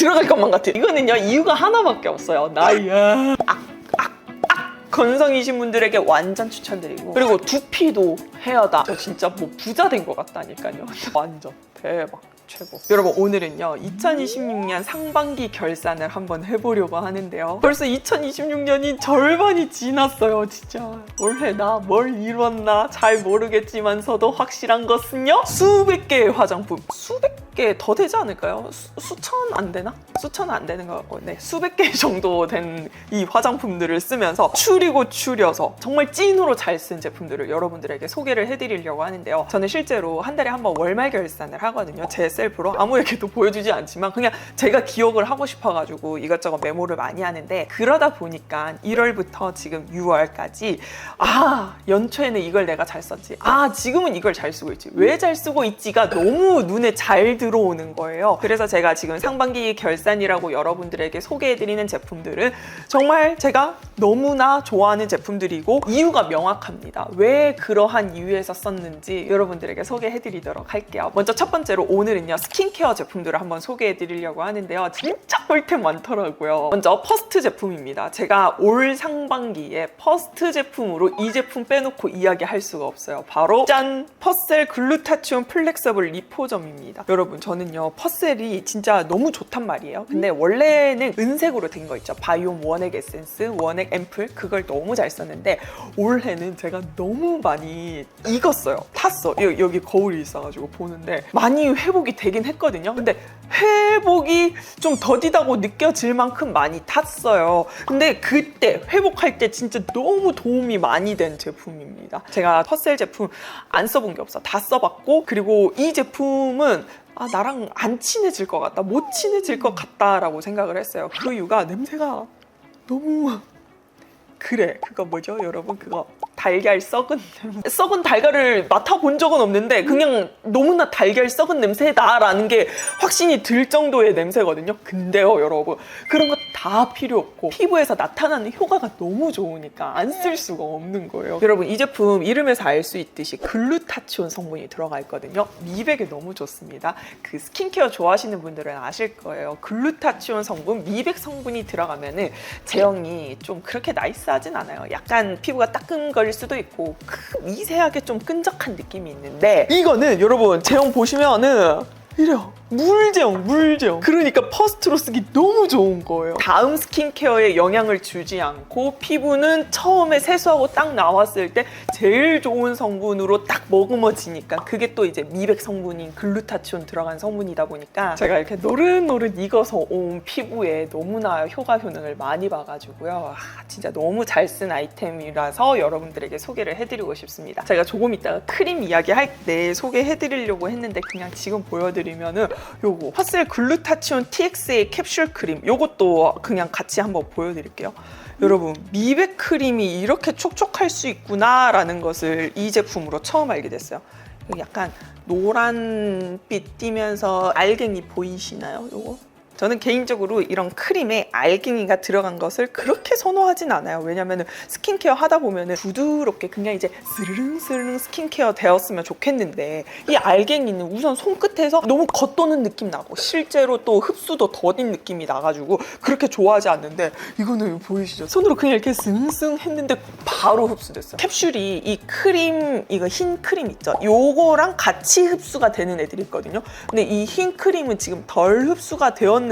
들어갈 것만 같아요. 이거는요 이유가 하나밖에 없어요. 나이야. 건성이신 분들에게 완전 추천드리고, 그리고 두피도 헤어다. 저 진짜 뭐 부자 된 것 같다니까요. 완전 대박. 최고. 여러분 오늘은요 2026년 상반기 결산을 한번 해보려고 하는데요. 벌써 2026년이 절반이 지났어요. 진짜 올해 나 뭘 이뤘나 잘 모르겠지만서도 확실한 것은요, 수백 개의 화장품, 수백 개 더 되지 않을까요? 수천 안 되나? 수천 안 되는 것 같고, 네, 수백 개 정도 된 이 화장품들을 쓰면서 추리고 추려서 정말 찐으로 잘 쓴 제품들을 여러분들에게 소개를 해드리려고 하는데요. 저는 실제로 한 달에 한 번 월말 결산을 하거든요. 제 셀프로 아무에게도 보여주지 않지만 그냥 제가 기억을 하고 싶어가지고 이것저것 메모를 많이 하는데, 그러다 보니까 1월부터 지금 6월까지 연초에는 이걸 내가 잘 썼지, 지금은 이걸 잘 쓰고 있지, 왜 잘 쓰고 있지가 너무 눈에 잘 들어오는 거예요. 그래서 제가 지금 상반기 결산이라고 여러분들에게 소개해드리는 제품들은 정말 제가 너무나 좋아하는 제품들이고 이유가 명확합니다. 왜 그러한 이유에서 썼는지 여러분들에게 소개해드리도록 할게요. 먼저 첫 번째로 오늘은요 스킨케어 제품들을 한번 소개해드리려고 하는데요. 진짜 꿀템 많더라고요. 먼저 퍼스트 제품입니다. 제가 올 상반기에 퍼스트 제품으로 이 제품 빼놓고 이야기할 수가 없어요. 바로 짠! 퍼셀 글루타치온 플렉서블 리포점입니다. 여러분 저는요 퍼셀이 진짜 너무 좋단 말이에요. 근데 원래는 은색으로 된 거 있죠. 바이옴 원액 에센스, 원액 앰플, 그걸 너무 잘 썼는데 올해는 제가 너무 많이 익었어요. 탔어. 여기 거울이 있어가지고 보는데 많이 회복이 되긴 했거든요. 근데 회복이 좀 더디다고 느껴질 만큼 많이 탔어요. 근데 그때 회복할 때 진짜 너무 도움이 많이 된 제품입니다. 제가 퍼셀 제품 안 써본 게 없어. 다 써봤고, 그리고 이 제품은 나랑 안 친해질 것 같다, 못 친해질 것 같다라고 생각을 했어요. 그 이유가 냄새가 너무 그래. 그거 뭐죠 여러분? 그거 달걀 썩은 달걀을 맡아본 적은 없는데 그냥 너무나 달걀 썩은 냄새다라는 게 확신이 들 정도의 냄새거든요. 근데요 여러분, 그런 거 다 필요 없고 피부에서 나타나는 효과가 너무 좋으니까 안 쓸 수가 없는 거예요. 여러분 이 제품 이름에서 알 수 있듯이 글루타치온 성분이 들어가 있거든요. 미백에 너무 좋습니다. 그 스킨케어 좋아하시는 분들은 아실 거예요. 글루타치온 성분, 미백 성분이 들어가면은 제형이 좀 그렇게 나이스하진 않아요. 약간 피부가 따끔거릴 수도 있고 미세하게 좀 끈적한 느낌이 있는데, 이거는 여러분 제형 보시면은 이래요. 물제형. 그러니까 퍼스트로 쓰기 너무 좋은 거예요. 다음 스킨케어에 영향을 주지 않고 피부는 처음에 세수하고 딱 나왔을 때 제일 좋은 성분으로 딱 머금어지니까, 그게 또 이제 미백 성분인 글루타치온 들어간 성분이다 보니까 제가 이렇게 노릇노릇 익어서 온 피부에 너무나 효과 효능을 많이 봐가지고요. 진짜 너무 잘 쓴 아이템이라서 여러분들에게 소개를 해드리고 싶습니다. 제가 조금 이따가 크림 이야기할 때 소개해드리려고 했는데 그냥 지금 보여드리면은 요거 퍼셀 글루타치온 TXA 캡슐 크림, 요것도 그냥 같이 한번 보여드릴게요. 여러분 미백 크림이 이렇게 촉촉할 수 있구나 라는 것을 이 제품으로 처음 알게 됐어요. 여기 약간 노란빛 띠면서 알갱이 보이시나요? 요거? 저는 개인적으로 이런 크림에 알갱이가 들어간 것을 그렇게 선호하진 않아요. 왜냐면 스킨케어 하다 보면 부드럽게 그냥 이제 스르릉 스킨케어 되었으면 좋겠는데, 이 알갱이는 우선 손끝에서 너무 겉도는 느낌 나고 실제로 또 흡수도 더딘 느낌이 나가지고 그렇게 좋아하지 않는데, 이거는 보이시죠? 손으로 그냥 이렇게 쓱쓱 했는데 바로 흡수됐어요. 캡슐이 이 크림, 이거 흰 크림 있죠? 요거랑 같이 흡수가 되는 애들이 있거든요. 근데 이 흰 크림은 지금 덜 흡수가 되었는데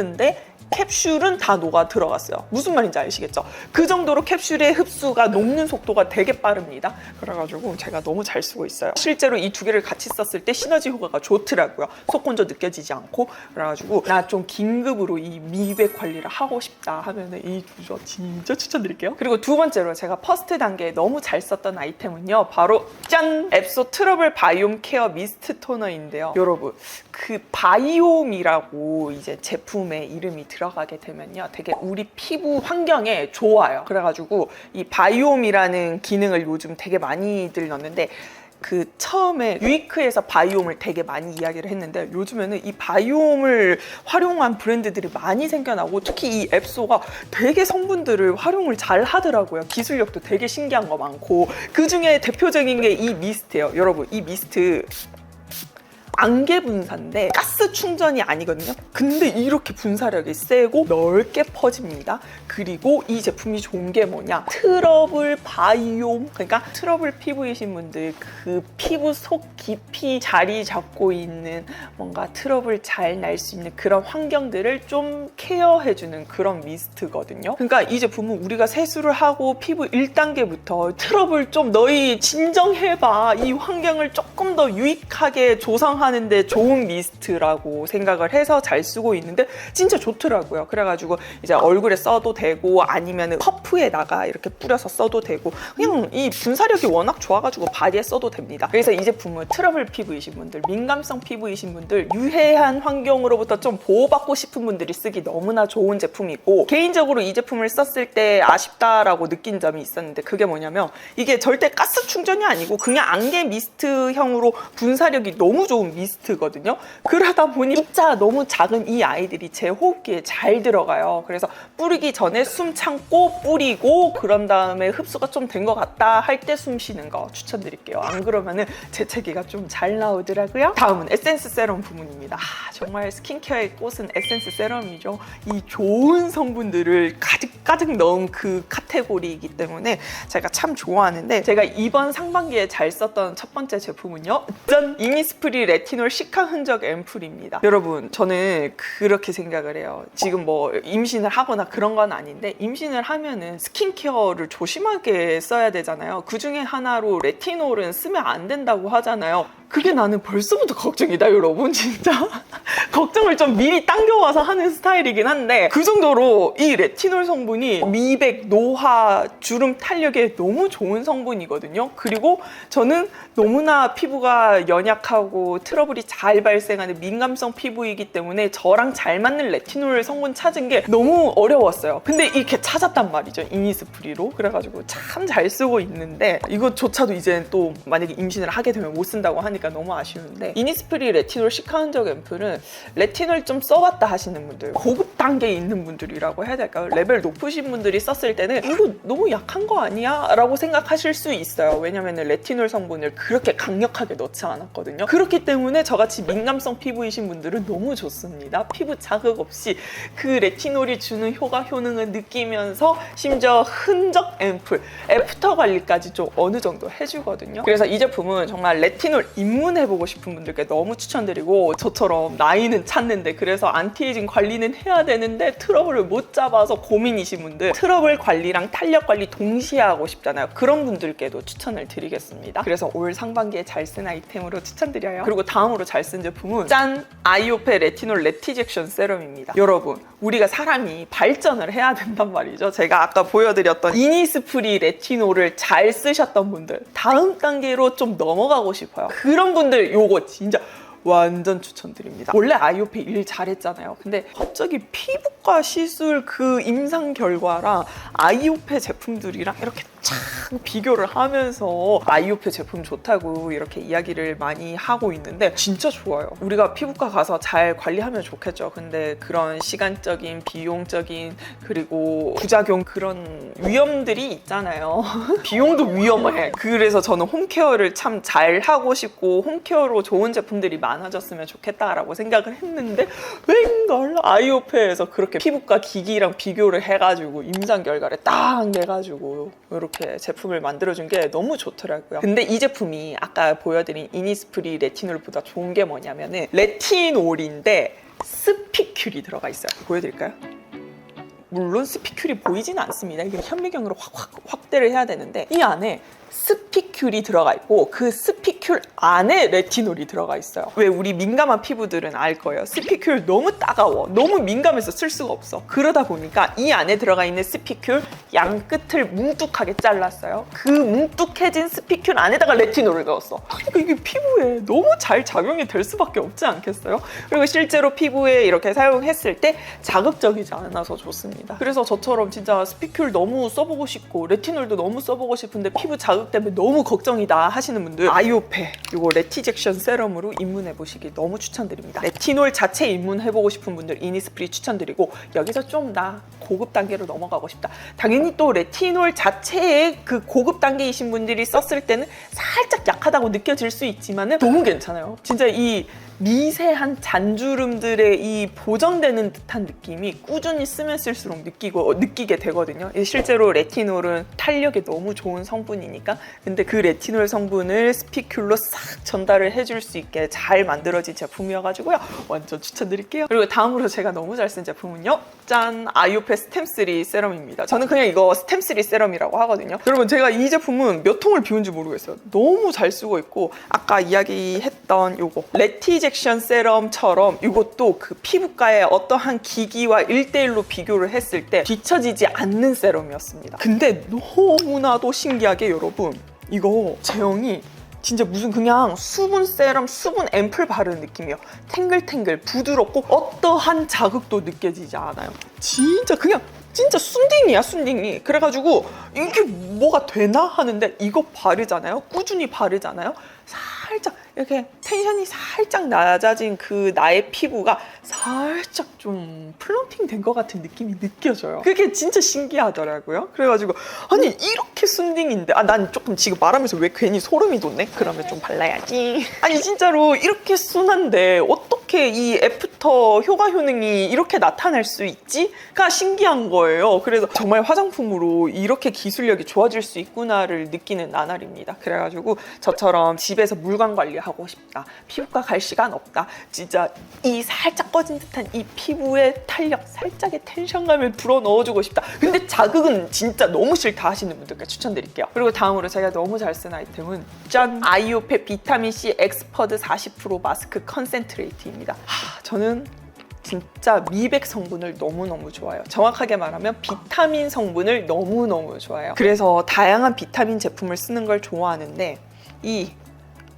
캡슐은 다 녹아 들어갔어요. 무슨 말인지 아시겠죠? 그 정도로 캡슐의 흡수가 녹는 속도가 되게 빠릅니다. 그래가지고 제가 너무 잘 쓰고 있어요. 실제로 이 두 개를 같이 썼을 때 시너지 효과가 좋더라고요. 속건조 느껴지지 않고. 그래가지고 나 좀 긴급으로 이 미백 관리를 하고 싶다 하면 이 두 조 진짜 추천드릴게요. 그리고 두 번째로 제가 퍼스트 단계에 너무 잘 썼던 아이템은요, 바로 짠! 앱소 트러블 바이옴 케어 미스트 토너인데요. 여러분 그 바이옴이라고 이제 제품의 이름이 들어가게 되면요 되게 우리 피부 환경에 좋아요. 그래가지고 이 바이옴이라는 기능을 요즘 되게 많이들 넣는데, 그 처음에 유이크에서 바이옴을 되게 많이 이야기를 했는데 요즘에는 이 바이옴을 활용한 브랜드들이 많이 생겨나고, 특히 이 앱소가 되게 성분들을 활용을 잘 하더라고요. 기술력도 되게 신기한 거 많고, 그 중에 대표적인 게 이 미스트예요. 여러분 이 미스트 안개 분사인데 가스 충전이 아니거든요. 근데 이렇게 분사력이 세고 넓게 퍼집니다. 그리고 이 제품이 좋은 게 뭐냐, 트러블 바이옴, 그러니까 트러블 피부이신 분들 그 피부 속 깊이 자리 잡고 있는 뭔가 트러블 잘 날 수 있는 그런 환경들을 좀 케어해주는 그런 미스트거든요. 그러니까 이 제품은 우리가 세수를 하고 피부 1단계부터 트러블 좀 너희 진정해봐, 이 환경을 조금 더 유익하게 조성하는데 좋은 미스트라고 생각을 해서 잘 쓰고 있는데 진짜 좋더라고요. 그래가지고 이제 얼굴에 써도 되고 아니면 퍼프에다가 이렇게 뿌려서 써도 되고 그냥 이 분사력이 워낙 좋아가지고 바디에 써도 됩니다. 그래서 이 제품은 트러블 피부이신 분들, 민감성 피부이신 분들, 유해한 환경으로부터 좀 보호받고 싶은 분들이 쓰기 너무나 좋은 제품이고, 개인적으로 이 제품을 썼을 때 아쉽다라고 느낀 점이 있었는데 그게 뭐냐면 이게 절대 가스 충전이 아니고 그냥 안개 미스트형으로 분사력이 너무 좋은 미스트거든요. 그러다 보니 입자 너무 작은 이 아이들이 제 호흡기에 잘 들어가요. 그래서 뿌리기 전에 숨 참고 뿌리고 그런 다음에 흡수가 좀 된 것 같다 할 때 숨 쉬는 거 추천드릴게요. 안 그러면은 재채기가 좀 잘 나오더라고요. 다음은 에센스 세럼 부분입니다. 정말 스킨케어의 꽃은 에센스 세럼이죠. 이 좋은 성분들을 가득가득 넣은 그 카테고리이기 때문에 제가 참 좋아하는데, 제가 이번 상반기에 잘 썼던 첫 번째 제품은요, 짠! 이니스프리 레티놀 시카 흔적 앰플입니다. 여러분, 저는 그렇게 생각을 해요. 지금 뭐 임신을 하거나 그런 건 아닌데 임신을 하면은 스킨케어를 조심하게 써야 되잖아요. 그 중에 하나로 레티놀은 쓰면 안 된다고 하잖아요. 그게 나는 벌써부터 걱정이다, 여러분. 진짜 걱정을 좀 미리 당겨와서 하는 스타일이긴 한데, 그 정도로 이 레티놀 성분이 미백, 노화, 주름 탄력에 너무 좋은 성분이거든요. 그리고 저는 너무나 피부가 연약하고 트러블이 잘 발생하는 민감성 피부이기 때문에 저랑 잘 맞는 레티놀 성분 찾은 게 너무 어려웠어요. 근데 이렇게 찾았단 말이죠, 이니스프리로. 그래가지고 참 잘 쓰고 있는데, 이것조차도 이제 또 만약에 임신을 하게 되면 못 쓴다고 하니까 너무 아쉬운데, 이니스프리 레티놀 시카 흔적 앰플은 레티놀 좀 써봤다 하시는 분들, 고급 단계에 있는 분들이라고 해야 될까요? 레벨 높으신 분들이 썼을 때는 이거 너무 약한 거 아니야? 라고 생각하실 수 있어요. 왜냐면 레티놀 성분을 그렇게 강력하게 넣지 않았거든요. 그렇기 때문에 저같이 민감성 피부이신 분들은 너무 좋습니다. 피부 자극 없이 그 레티놀이 주는 효능을 느끼면서 심지어 흔적 앰플, 애프터 관리까지 좀 어느 정도 해주거든요. 그래서 이 제품은 정말 레티놀 입문해보고 싶은 분들께 너무 추천드리고, 저처럼 나이는 찼는데 그래서 안티에이징 관리는 해야 되는데 트러블을 못 잡아서 고민이신 분들, 트러블 관리랑 탄력 관리 동시에 하고 싶잖아요. 그런 분들께도 추천을 드리겠습니다. 그래서 올 상반기에 잘 쓴 아이템으로 추천드려요. 그리고 다음으로 잘 쓴 제품은 짠! 아이오페 레티놀 레티젝션 세럼입니다. 여러분, 우리가 사람이 발전을 해야 된단 말이죠. 제가 아까 보여드렸던 이니스프리 레티놀을 잘 쓰셨던 분들, 다음 단계로 좀 넘어가고 싶어요. 그런 분들 요거 진짜 완전 추천드립니다. 원래 아이오페 일 잘했잖아요. 근데 갑자기 피부과 시술 그 임상 결과랑 아이오페 제품들이랑 이렇게 참 비교를 하면서 아이오페 제품 좋다고 이렇게 이야기를 많이 하고 있는데 진짜 좋아요. 우리가 피부과 가서 잘 관리하면 좋겠죠. 근데 그런 시간적인, 비용적인, 그리고 부작용, 그런 위험들이 있잖아요. 비용도 위험해. 그래서 저는 홈케어를 참 잘 하고 싶고 홈케어로 좋은 제품들이 많아졌으면 좋겠다라고 생각을 했는데, 웬걸 아이오페에서 그렇게 피부과 기기랑 비교를 해가지고 임상 결과를 딱 내가지고 이렇게 제품을 만들어준 게 너무 좋더라고요. 근데 이 제품이 아까 보여드린 이니스프리 레티놀보다 좋은 게 뭐냐면은 레티놀인데 스피큘이 들어가 있어요. 보여드릴까요? 물론 스피큘이 보이진 않습니다. 이게 현미경으로 확대를 해야 되는데, 이 안에 스피큘이 들어가 있고 그 스피큘 안에 레티놀이 들어가 있어요. 왜 우리 민감한 피부들은 알 거예요. 스피큘 너무 따가워, 너무 민감해서 쓸 수가 없어. 그러다 보니까 이 안에 들어가 있는 스피큘 양 끝을 뭉툭하게 잘랐어요. 그 뭉툭해진 스피큘 안에다가 레티놀을 넣었어. 그러니까 이게 피부에 너무 잘 작용이 될 수밖에 없지 않겠어요? 그리고 실제로 피부에 이렇게 사용했을 때 자극적이지 않아서 좋습니다. 그래서 저처럼 진짜 스피큘 너무 써보고 싶고 레티놀도 너무 써보고 싶은데 피부 자극 때문에 너무 걱정이다 하시는 분들, 아이오페 이거 레티젝션 세럼으로 입문해보시기 너무 추천드립니다. 레티놀 자체 입문해보고 싶은 분들 이니스프리 추천드리고, 여기서 좀 나 고급 단계로 넘어가고 싶다, 당연히 또 레티놀 자체의 그 고급 단계이신 분들이 썼을 때는 살짝 약하다고 느껴질 수 있지만은 너무 괜찮아요. 진짜 이 미세한 잔주름들의 이 보정되는 듯한 느낌이 꾸준히 쓰면 쓸수록 느끼게 되거든요. 실제로 레티놀은 탄력에 너무 좋은 성분이니까. 근데 그 레티놀 성분을 스피큘로 싹 전달을 해줄 수 있게 잘 만들어진 제품이어가지고요. 완전 추천드릴게요. 그리고 다음으로 제가 너무 잘 쓴 제품은요. 짠! 아이오페 스템3 세럼입니다. 저는 그냥 이거 스템3 세럼이라고 하거든요. 여러분, 제가 이 제품은 몇 통을 비운지 모르겠어요. 너무 잘 쓰고 있고, 아까 이야기했던 요거 레티젝션 세럼처럼 이것도 그 피부과의 어떠한 기기와 1대1로 비교를 했을 때 뒤처지지 않는 세럼이었습니다. 근데 너무나도 신기하게 여러분, 이거 제형이 진짜 무슨 그냥 수분 세럼, 수분 앰플 바르는 느낌이에요. 탱글탱글, 부드럽고 어떠한 자극도 느껴지지 않아요. 진짜 순딩이야, 순딩이. 그래가지고 이게 뭐가 되나 하는데 이거 바르잖아요. 꾸준히 바르잖아요. 살짝 이렇게 텐션이 살짝 낮아진 그 나의 피부가 살짝 좀 플럼핑 된 것 같은 느낌이 느껴져요. 그게 진짜 신기하더라고요. 그래가지고 아니 이렇게 순딩인데 난 조금 지금 말하면서 왜 괜히 소름이 돋네? 그러면 좀 발라야지. 아니 진짜로 이렇게 순한데 어떻게 이 애프터 효과 효능이 이렇게 나타날 수 있지?가 신기한 거예요. 그래서 정말 화장품으로 이렇게 기술력이 좋아질 수 있구나를 느끼는 나날입니다. 그래가지고 저처럼 집에서 물광 관리하고 싶다, 피부과 갈 시간 없다, 진짜 이 살짝 꺼진 듯한 이 피부의 탄력, 살짝의 텐션감을 불어 넣어주고 싶다, 근데 자극은 진짜 너무 싫다 하시는 분들께 추천드릴게요. 그리고 다음으로 제가 너무 잘 쓴 아이템은 짠! 아이오페 비타민C 엑스퍼드 40% 마스크 컨센트레이트입니다. 저는 진짜 미백 성분을 너무너무 좋아해요. 정확하게 말하면 비타민 성분을 너무너무 좋아해요. 그래서 다양한 비타민 제품을 쓰는 걸 좋아하는데 이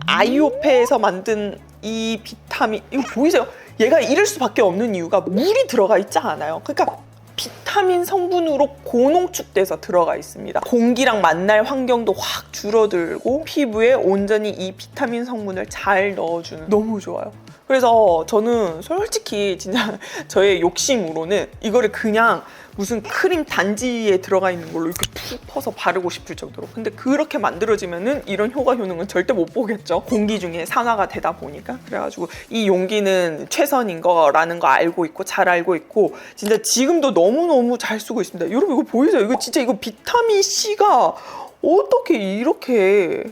아이오페에서 만든 이 비타민, 이거 보이세요? 얘가 이럴 수밖에 없는 이유가 물이 들어가 있지 않아요. 그러니까 비타민 성분으로 고농축돼서 들어가 있습니다. 공기랑 만날 환경도 확 줄어들고 피부에 온전히 이 비타민 성분을 잘 넣어주는, 너무 좋아요. 그래서 저는 솔직히 진짜 저의 욕심으로는 이거를 그냥 무슨 크림 단지에 들어가 있는 걸로 이렇게 푹 퍼서 바르고 싶을 정도로. 근데 그렇게 만들어지면은 이런 효과 효능은 절대 못 보겠죠. 공기 중에 산화가 되다 보니까. 그래가지고 이 용기는 최선인 거라는 거 알고 있고, 잘 알고 있고, 진짜 지금도 너무너무 잘 쓰고 있습니다. 여러분 이거 보이세요? 이거 진짜 이거 비타민 C가 어떻게 이렇게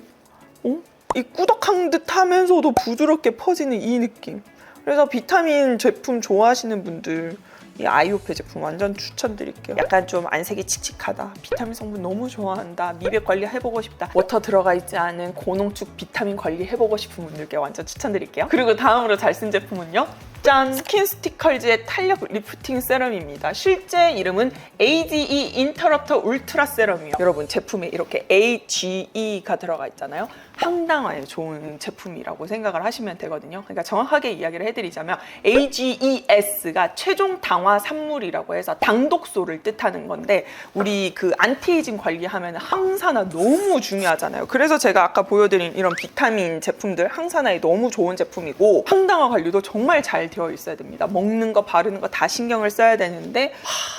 이 꾸덕한 듯 하면서도 부드럽게 퍼지는 이 느낌. 그래서 비타민 제품 좋아하시는 분들 이 아이오페 제품 완전 추천드릴게요. 약간 좀 안색이 칙칙하다, 비타민 성분 너무 좋아한다, 미백 관리 해보고 싶다, 워터 들어가 있지 않은 고농축 비타민 관리 해보고 싶은 분들께 완전 추천드릴게요. 그리고 다음으로 잘 쓴 제품은요. 짠! 스킨스티컬즈의 탄력 리프팅 세럼입니다. 실제 이름은 AGE 인터럽터 울트라 세럼이에요. 여러분 제품에 이렇게 AGE가 들어가 있잖아요. 항당화에 좋은 제품이라고 생각을 하시면 되거든요. 그러니까 정확하게 이야기를 해드리자면 AGES가 최종 당화 산물이라고 해서 당독소를 뜻하는 건데, 우리 그 안티에이징 관리하면 항산화 너무 중요하잖아요. 그래서 제가 아까 보여드린 이런 비타민 제품들 항산화에 너무 좋은 제품이고, 항당화 관리도 정말 잘 되어 있어야 됩니다. 먹는 거 바르는 거 다 신경을 써야 되는데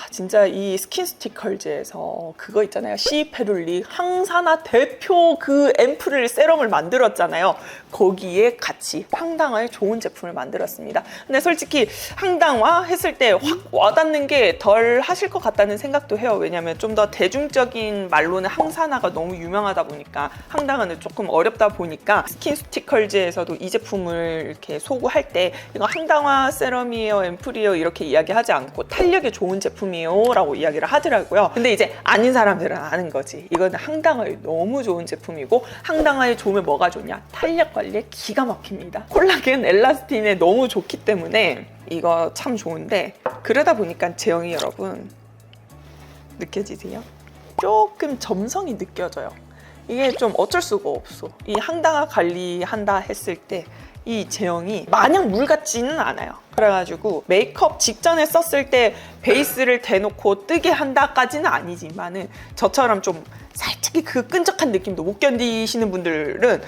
진짜 이 스킨스티컬즈에서 그거 있잖아요. 시페룰릭 항산화 대표 그 앰플을 세럼을 만들었잖아요. 거기에 같이 항당화에 좋은 제품을 만들었습니다. 근데 솔직히 항당화 했을 때 확 와닿는 게 덜 하실 것 같다는 생각도 해요. 왜냐면 좀 더 대중적인 말로는 항산화가 너무 유명하다 보니까 항당화는 조금 어렵다 보니까 스킨스티컬즈에서도 이 제품을 이렇게 소구할 때 이거 항당화 세럼이에요, 앰플이에요 이렇게 이야기하지 않고 탄력에 좋은 제품이에요 라고 이야기를 하더라고요. 근데 이제 아는 사람들은 아는 거지. 이거는 항당화에 너무 좋은 제품이고, 항당화에 좋으면 뭐가 좋냐? 탄력 관리에 기가 막힙니다. 콜라겐, 엘라스틴에 너무 좋기 때문에 이거 참 좋은데, 그러다 보니까 제형이 여러분 느껴지세요? 조금 점성이 느껴져요. 이게 좀 어쩔 수가 없어. 이 항당화 관리한다 했을 때 이 제형이 마냥 물 같지는 않아요. 그래가지고 메이크업 직전에 썼을 때 베이스를 대놓고 뜨게 한다까지는 아니지만은, 저처럼 좀 살짝 그 끈적한 느낌도 못 견디시는 분들은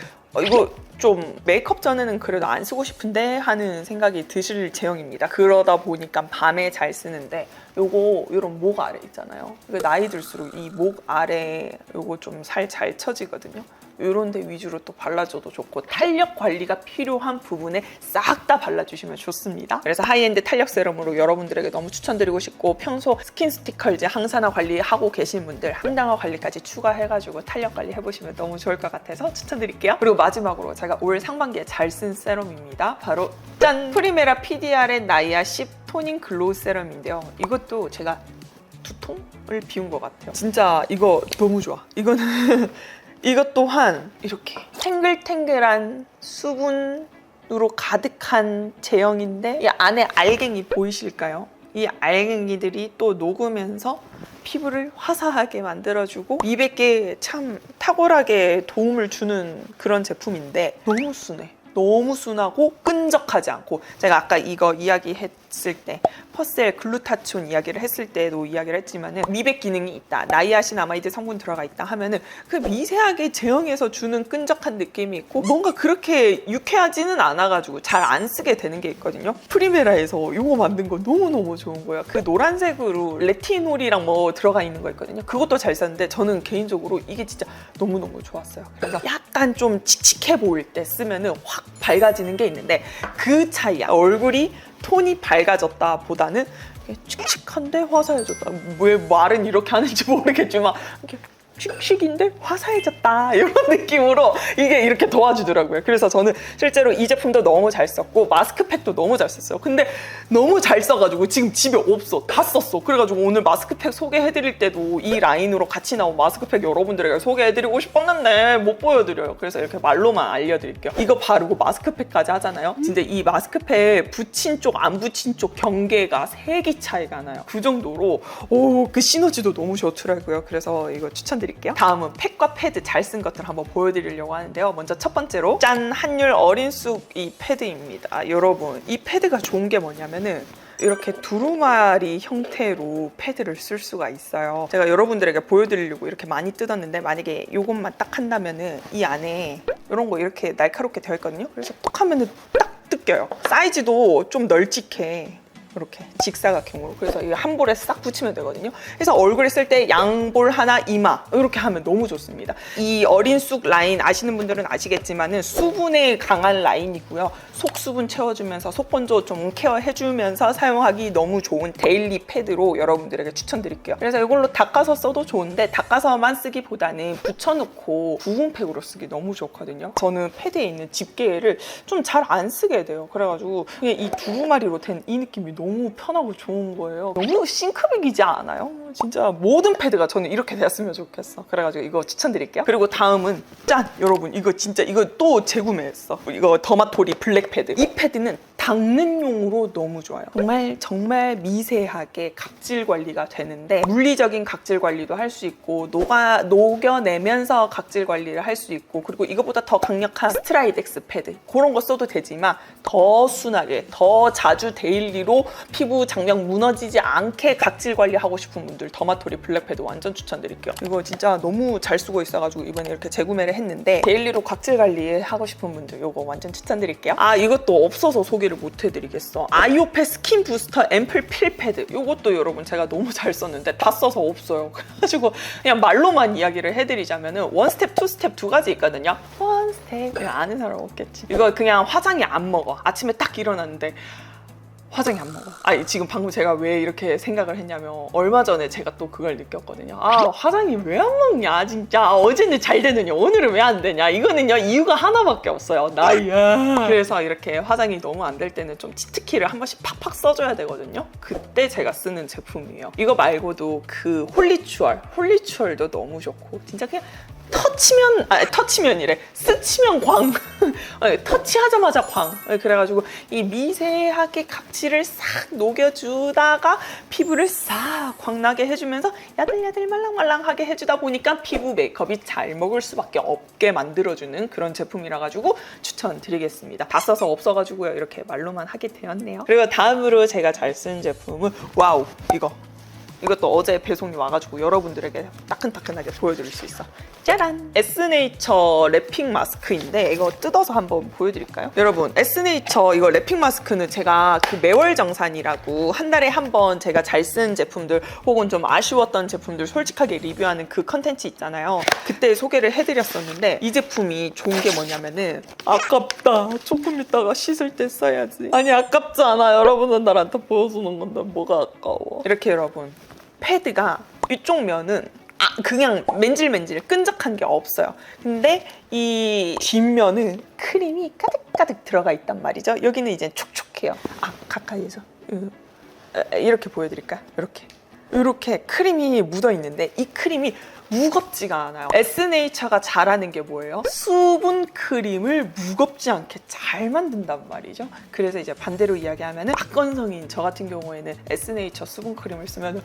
이거 좀 메이크업 전에는 그래도 안 쓰고 싶은데 하는 생각이 드실 제형입니다. 그러다 보니까 밤에 잘 쓰는데, 요거 이런 목 아래 있잖아요. 나이 들수록 이 목 아래 요거 좀 살 잘 처지거든요. 이런 데 위주로 또 발라줘도 좋고 탄력 관리가 필요한 부분에 싹 다 발라주시면 좋습니다. 그래서 하이엔드 탄력 세럼으로 여러분들에게 너무 추천드리고 싶고 평소 스킨 스티컬즈 항산화 관리하고 계신 분들 항당화 관리까지 추가해가지고 탄력 관리 해보시면 너무 좋을 것 같아서 추천드릴게요. 그리고 마지막으로 제가 올 상반기에 잘 쓴 세럼입니다. 바로 짠! 프리메라 PDR의 나이아 10 토닝 글로우 세럼인데요. 이것도 제가 2통을 비운 것 같아요. 진짜 이거 너무 좋아. 이거는 이것 또한 이렇게 탱글탱글한 수분으로 가득한 제형인데 이 안에 알갱이 보이실까요? 이 알갱이들이 또 녹으면서 피부를 화사하게 만들어주고 미백에 참 탁월하게 도움을 주는 그런 제품인데 너무 순해. 너무 순하고 끈적하지 않고 제가 아까 이거 이야기했을 때 퍼셀 글루타치온 이야기를 했을 때도 이야기를 했지만은 미백 기능이 있다, 나이아신아마이드 성분 들어가 있다 하면은 그 미세하게 제형에서 주는 끈적한 느낌이 있고 뭔가 그렇게 유쾌하지는 않아가지고 잘 안 쓰게 되는 게 있거든요. 프리메라에서 이거 만든 거 너무너무 좋은 거예요. 그 노란색으로 레티놀이랑 뭐 들어가 있는 거 있거든요. 그것도 잘 썼는데 저는 개인적으로 이게 진짜 너무너무 좋았어요. 그래서 약간 좀 칙칙해 보일 때 쓰면은 확 밝아지는 게 있는데 그 차이야. 얼굴이 톤이 밝아졌다 보다는 칙칙한데 화사해졌다. 왜 말은 이렇게 하는지 모르겠지만 이렇게 칙칙인데 화사해졌다 이런 느낌으로 이게 이렇게 도와주더라고요. 그래서 저는 실제로 이 제품도 너무 잘 썼고 마스크팩도 너무 잘 썼어요. 근데 너무 잘 써가지고 지금 집에 없어. 다 썼어. 그래가지고 오늘 마스크팩 소개해드릴 때도 이 라인으로 같이 나온 마스크팩 여러분들에게 소개해드리고 싶었는데 못 보여드려요. 그래서 이렇게 말로만 알려드릴게요. 이거 바르고 마스크팩까지 하잖아요. 진짜 이 마스크팩 붙인 쪽 안 붙인 쪽 경계가 3기 차이가 나요. 그 정도로 그 시너지도 너무 좋더라고요. 그래서 이거 추천드릴게요. 다음은 팩과 패드 잘 쓴 것들 한번 보여드리려고 하는데요. 먼저 첫 번째로 짠! 한율 어린 쑥 이 패드입니다. 여러분 이 패드가 좋은 게 뭐냐면은 이렇게 두루마리 형태로 패드를 쓸 수가 있어요. 제가 여러분들에게 보여드리려고 이렇게 많이 뜯었는데 만약에 이것만 딱 한다면은 이 안에 이런 거 이렇게 날카롭게 되어 있거든요. 그래서 톡 하면은 딱 뜯겨요. 사이즈도 좀 널찍해. 이렇게 직사각형으로. 그래서 이 한 볼에 싹 붙이면 되거든요. 그래서 얼굴에 쓸 때 양볼 하나 이마 이렇게 하면 너무 좋습니다. 이 어린 쑥 라인 아시는 분들은 아시겠지만은 수분에 강한 라인이고요. 속 수분 채워주면서 속 건조 좀 케어해주면서 사용하기 너무 좋은 데일리 패드로 여러분들에게 추천드릴게요. 그래서 이걸로 닦아서 써도 좋은데 닦아서만 쓰기보다는 붙여놓고 부분팩으로 쓰기 너무 좋거든요. 저는 패드에 있는 집게를 좀 잘 안 쓰게 돼요. 그래가지고 그냥 이 두루마리로 된 이 느낌이 너무 편하고 좋은 거예요. 너무 싱크빅이지 않아요? 진짜 모든 패드가 저는 이렇게 되었으면 좋겠어. 그래가지고 이거 추천드릴게요. 그리고 다음은 짠! 여러분 이거 진짜 이거 또 재구매했어. 이거 더마토리 블랙 패드. 이 패드는 닦는 용으로 너무 좋아요. 정말 미세하게 각질 관리가 되는데 물리적인 각질 관리도 할 수 있고 녹여내면서 각질 관리를 할 수 있고 그리고 이거보다 더 강력한 스트라이덱스 패드 그런 거 써도 되지만 더 순하게 더 자주 데일리로 피부 장벽 무너지지 않게 각질 관리하고 싶은 분들 더마토리 블랙 패드 완전 추천드릴게요. 이거 진짜 너무 잘 쓰고 있어가지고 이번에 이렇게 재구매를 했는데 데일리로 각질 관리하고 싶은 분들 이거 완전 추천드릴게요. 이것도 없어서 소개를 못 해드리겠어. 아이오페 스킨 부스터 앰플 필 패드 이것도 여러분 제가 너무 잘 썼는데 다 써서 없어요. 그래가지고 그냥 말로만 이야기를 해드리자면은 원스텝, 투스텝 두 가지 있거든요. 원스텝 아는 사람 없겠지. 이거 그냥 화장이 안 먹어. 아침에 딱 일어났는데 화장이 안 먹어. 지금 방금 제가 왜 이렇게 생각을 했냐면 얼마 전에 제가 또 그걸 느꼈거든요. 화장이 왜 안 먹냐 진짜. 어제는 잘 되느냐 오늘은 왜 안 되냐. 이거는요 이유가 하나밖에 없어요. 나이야. 그래서 이렇게 화장이 너무 안 될 때는 좀 치트키를 한 번씩 팍팍 써줘야 되거든요. 그때 제가 쓰는 제품이에요. 이거 말고도 그 홀리추얼도 너무 좋고 진짜 그냥 터치면이래. 스치면 광. 터치하자마자 광. 그래가지고 이 미세하게 각질을 싹 녹여주다가 피부를 싹 광나게 해주면서 야들야들 말랑말랑하게 해주다 보니까 피부 메이크업이 잘 먹을 수밖에 없게 만들어주는 그런 제품이라 가지고 추천드리겠습니다. 다 써서 없어가지고요. 이렇게 말로만 하게 되었네요. 그리고 다음으로 제가 잘 쓰는 제품은 와우 이거 이것도 어제 배송이 와가지고 여러분들에게 따끈따끈하게 보여드릴 수 있어. 짜란! 에스네이처 랩핑 마스크인데 이거 뜯어서 한번 보여드릴까요? 여러분, 에스네이처 이거 랩핑 마스크는 제가 그 매월정산이라고 한 달에 한 번 제가 잘 쓴 제품들 혹은 좀 아쉬웠던 제품들 솔직하게 리뷰하는 그 컨텐츠 있잖아요. 그때 소개를 해드렸었는데 이 제품이 좋은 게 뭐냐면은 아깝다. 조금 있다가 씻을 때 써야지. 아니 아깝지 않아. 여러분은 나한테 보여주는 건데 뭐가 아까워. 이렇게 여러분 패드가 이쪽 면은 그냥 맨질맨질 끈적한 게 없어요. 근데 이 뒷면은 크림이 가득가득 들어가 있단 말이죠. 여기는 이제 촉촉해요. 가까이에서 이렇게 보여드릴까요? 이렇게 크림이 묻어 있는데 이 크림이 무겁지가 않아요. 에스네이처가 잘하는 게 뭐예요? 수분 크림을 무겁지 않게 잘 만든단 말이죠. 그래서 이제 반대로 이야기하면 악건성인 저 같은 경우에는 에스네이처 수분 크림을 쓰면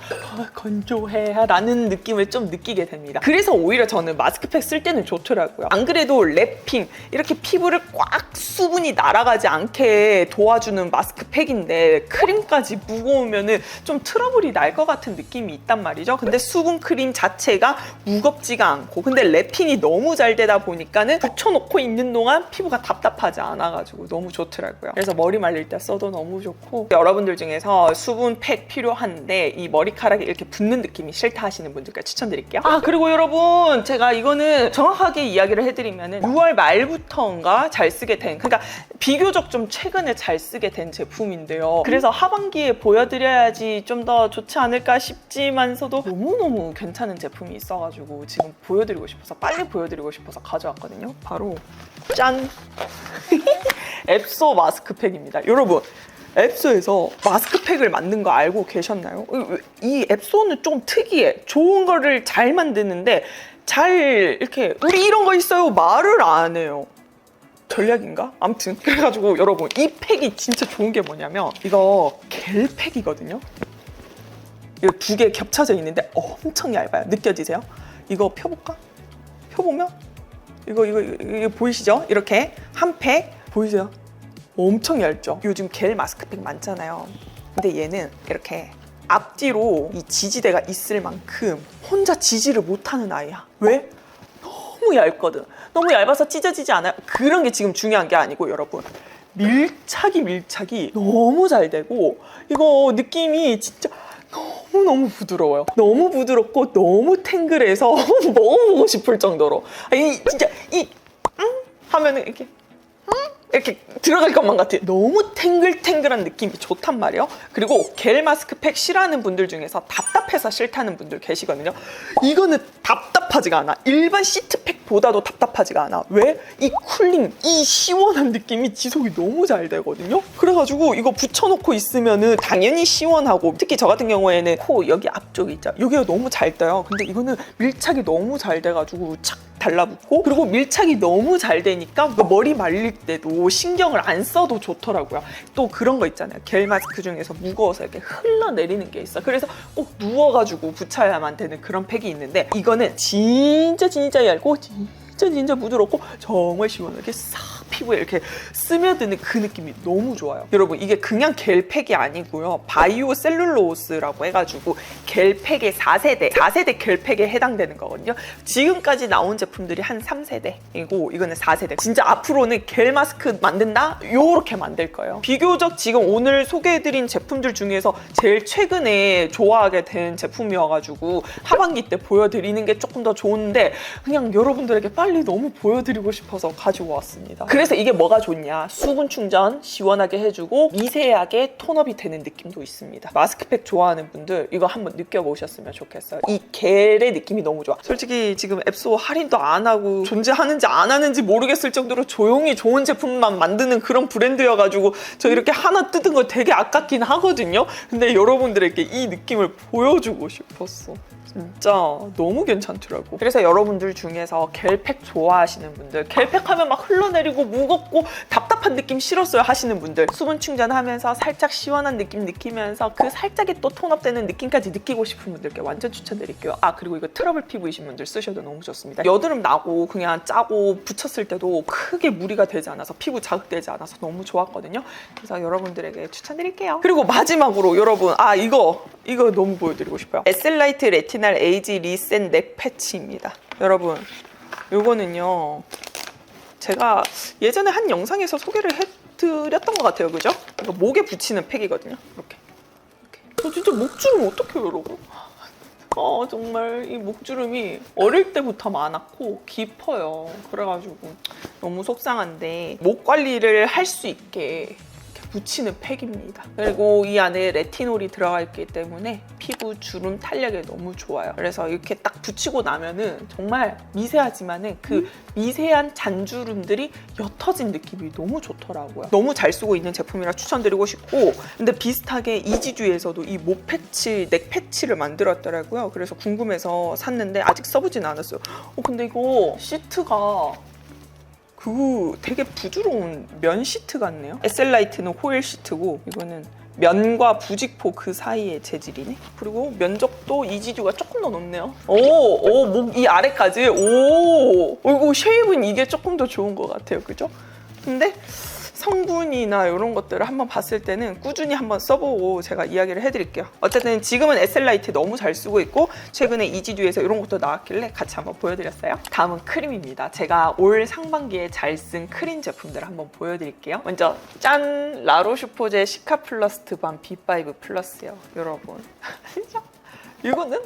건조해 라는 느낌을 좀 느끼게 됩니다. 그래서 오히려 저는 마스크팩 쓸 때는 좋더라고요. 안 그래도 랩핑 이렇게 피부를 꽉 수분이 날아가지 않게 도와주는 마스크팩인데 크림까지 무거우면 좀 트러블이 날 것 같은 느낌이 있단 말이죠. 근데 수분 크림 자체가 무겁지가 않고 근데 랩핑이 너무 잘 되다 보니까는 붙여놓고 있는 동안 피부가 답답하지 않아가지고 너무 좋더라고요. 그래서 머리 말릴 때 써도 너무 좋고 여러분들 중에서 수분팩 필요한데 이 머리카락이 이렇게 붙는 느낌이 싫다 하시는 분들께 추천드릴게요. 그리고 여러분 제가 이거는 정확하게 이야기를 해드리면은 6월 말부터인가 잘 쓰게 된 그러니까 비교적 좀 최근에 잘 쓰게 된 제품인데요. 그래서 하반기에 보여드려야지 좀 더 좋지 않을까 싶지만서도 너무너무 괜찮은 제품이 있어가지고 지금 보여드리고 싶어서 빨리 보여드리고 싶어서 가져왔거든요. 바로 짠! 앱소 마스크팩입니다. 여러분 앱소에서 마스크팩을 만든 거 알고 계셨나요? 이 앱소는 좀 특이해. 좋은 거를 잘 만드는데 잘 이렇게 우리 이런 거 있어요 말을 안 해요. 전략인가? 아무튼 그래가지고 여러분 이 팩이 진짜 좋은 게 뭐냐면 이거 겔팩이거든요. 이거 두 개 겹쳐져 있는데 엄청 얇아요. 느껴지세요? 이거 펴볼까? 펴보면 이거 보이시죠? 이렇게 한 팩 보이세요? 엄청 얇죠? 요즘 겔 마스크팩 많잖아요. 근데 얘는 이렇게 앞뒤로 이 지지대가 있을 만큼 혼자 지지를 못하는 아이야. 왜? 너무 얇거든. 너무 얇아서 찢어지지 않아요. 그런 게 지금 중요한 게 아니고 여러분 밀착이 너무 잘 되고 이거 느낌이 진짜 너무너무 부드러워요. 너무 부드럽고 너무 탱글해서 먹어보고 싶을 정도로 진짜 하면은 이렇게 들어갈 것만 같아요. 너무 탱글탱글한 느낌이 좋단 말이에요. 그리고 겔 마스크팩 싫어하는 분들 중에서 답답해서 싫다는 분들 계시거든요. 이거는 답답하지가 않아. 일반 시트팩보다도 답답하지가 않아. 왜? 이 쿨링, 이 시원한 느낌이 지속이 너무 잘 되거든요. 그래가지고 이거 붙여놓고 있으면은 당연히 시원하고 특히 저 같은 경우에는 코 여기 앞쪽에 있죠. 여기가 너무 잘 떠요. 근데 이거는 밀착이 너무 잘 돼가지고 착 달라붙고 그리고 밀착이 너무 잘 되니까 머리 말릴 때도 신경을 안 써도 좋더라고요. 또 그런 거 있잖아요. 겔 마스크 중에서 무거워서 이렇게 흘러내리는 게 있어. 그래서 꼭 누워가지고 붙여야만 되는 그런 팩이 있는데 이거는 진짜 얇고 진짜 부드럽고 정말 시원하게 싹 피부에 이렇게 스며드는 그 느낌이 너무 좋아요. 여러분 이게 그냥 겔팩이 아니고요. 바이오 셀룰로스라고 해가지고 겔팩의 4세대 겔팩에 해당되는 거거든요. 지금까지 나온 제품들이 한 3세대이고 이거는 4세대. 진짜 앞으로는 겔 마스크 만든다? 요렇게 만들 거예요. 비교적 지금 오늘 소개해드린 제품들 중에서 제일 최근에 좋아하게 된 제품이어가지고 하반기 때 보여드리는 게 조금 더 좋은데 그냥 여러분들에게 빨리 너무 보여드리고 싶어서 가지고 왔습니다. 그래서 이게 뭐가 좋냐? 수분 충전 시원하게 해주고 미세하게 톤업이 되는 느낌도 있습니다. 마스크팩 좋아하는 분들 이거 한번 느껴보셨으면 좋겠어요. 이 겔의 느낌이 너무 좋아. 솔직히 지금 앱소 할인도 안 하고 존재하는지 안 하는지 모르겠을 정도로 조용히 좋은 제품만 만드는 그런 브랜드여가지고 저 이렇게 하나 뜯은 거 되게 아깝긴 하거든요. 근데 여러분들에게 이 느낌을 보여주고 싶었어. 진짜 너무 괜찮더라고. 그래서 여러분들 중에서 겔팩 좋아하시는 분들 겔팩 하면 막 흘러내리고 무겁고 답답한 느낌 싫었어요 하시는 분들, 수분 충전하면서 살짝 시원한 느낌 느끼면서 그 살짝의 또 톤업되는 느낌까지 느끼고 싶은 분들께 완전 추천드릴게요. 아, 그리고 이거 트러블 피부이신 분들 쓰셔도 너무 좋습니다. 여드름 나고 그냥 짜고 붙였을 때도 크게 무리가 되지 않아서, 피부 자극되지 않아서 너무 좋았거든요. 그래서 여러분들에게 추천드릴게요. 그리고 마지막으로 여러분, 이거 너무 보여드리고 싶어요. 에셀라이트 레티날 에이지 리셋 넥 패치입니다. 여러분, 요거는요, 제가 예전에 한 영상에서 소개를 해드렸던 것 같아요. 그죠? 이거 목에 붙이는 팩이거든요. 이렇게. 저 진짜 목주름 어떡해요, 여러분? 정말 이 목주름이 어릴 때부터 많았고 깊어요. 그래가지고 너무 속상한데, 목 관리를 할 수 있게 붙이는 팩입니다. 그리고 이 안에 레티놀이 들어가 있기 때문에 피부 주름 탄력에 너무 좋아요. 그래서 이렇게 딱 붙이고 나면은 정말 미세하지만은 그 미세한 잔주름들이 옅어진 느낌이 너무 좋더라고요. 너무 잘 쓰고 있는 제품이라 추천드리고 싶고, 근데 비슷하게 이지듀에서도 이 목 패치, 넥 패치를 만들었더라고요. 그래서 궁금해서 샀는데 아직 써보진 않았어요. 근데 이거 시트가 되게 부드러운 면 시트 같네요. 에셀라이트는 호일 시트고, 이거는 면과 부직포 그 사이의 재질이네. 그리고 면적도 이지듀가 조금 더 높네요. 목 이 아래까지. 이거 쉐입은 이게 조금 더 좋은 것 같아요. 그죠? 근데 성분이나 이런 것들을 한번 봤을 때는 꾸준히 한번 써보고 제가 이야기를 해드릴게요. 어쨌든 지금은 에셀라이트 너무 잘 쓰고 있고, 최근에 이지듀에서 이런 것도 나왔길래 같이 한번 보여드렸어요. 다음은 크림입니다. 제가 올 상반기에 잘 쓴 크림 제품들을 한번 보여드릴게요. 먼저 짠! 라로슈포제 시카플러스트 밤 B5 플러스요. 여러분 이거는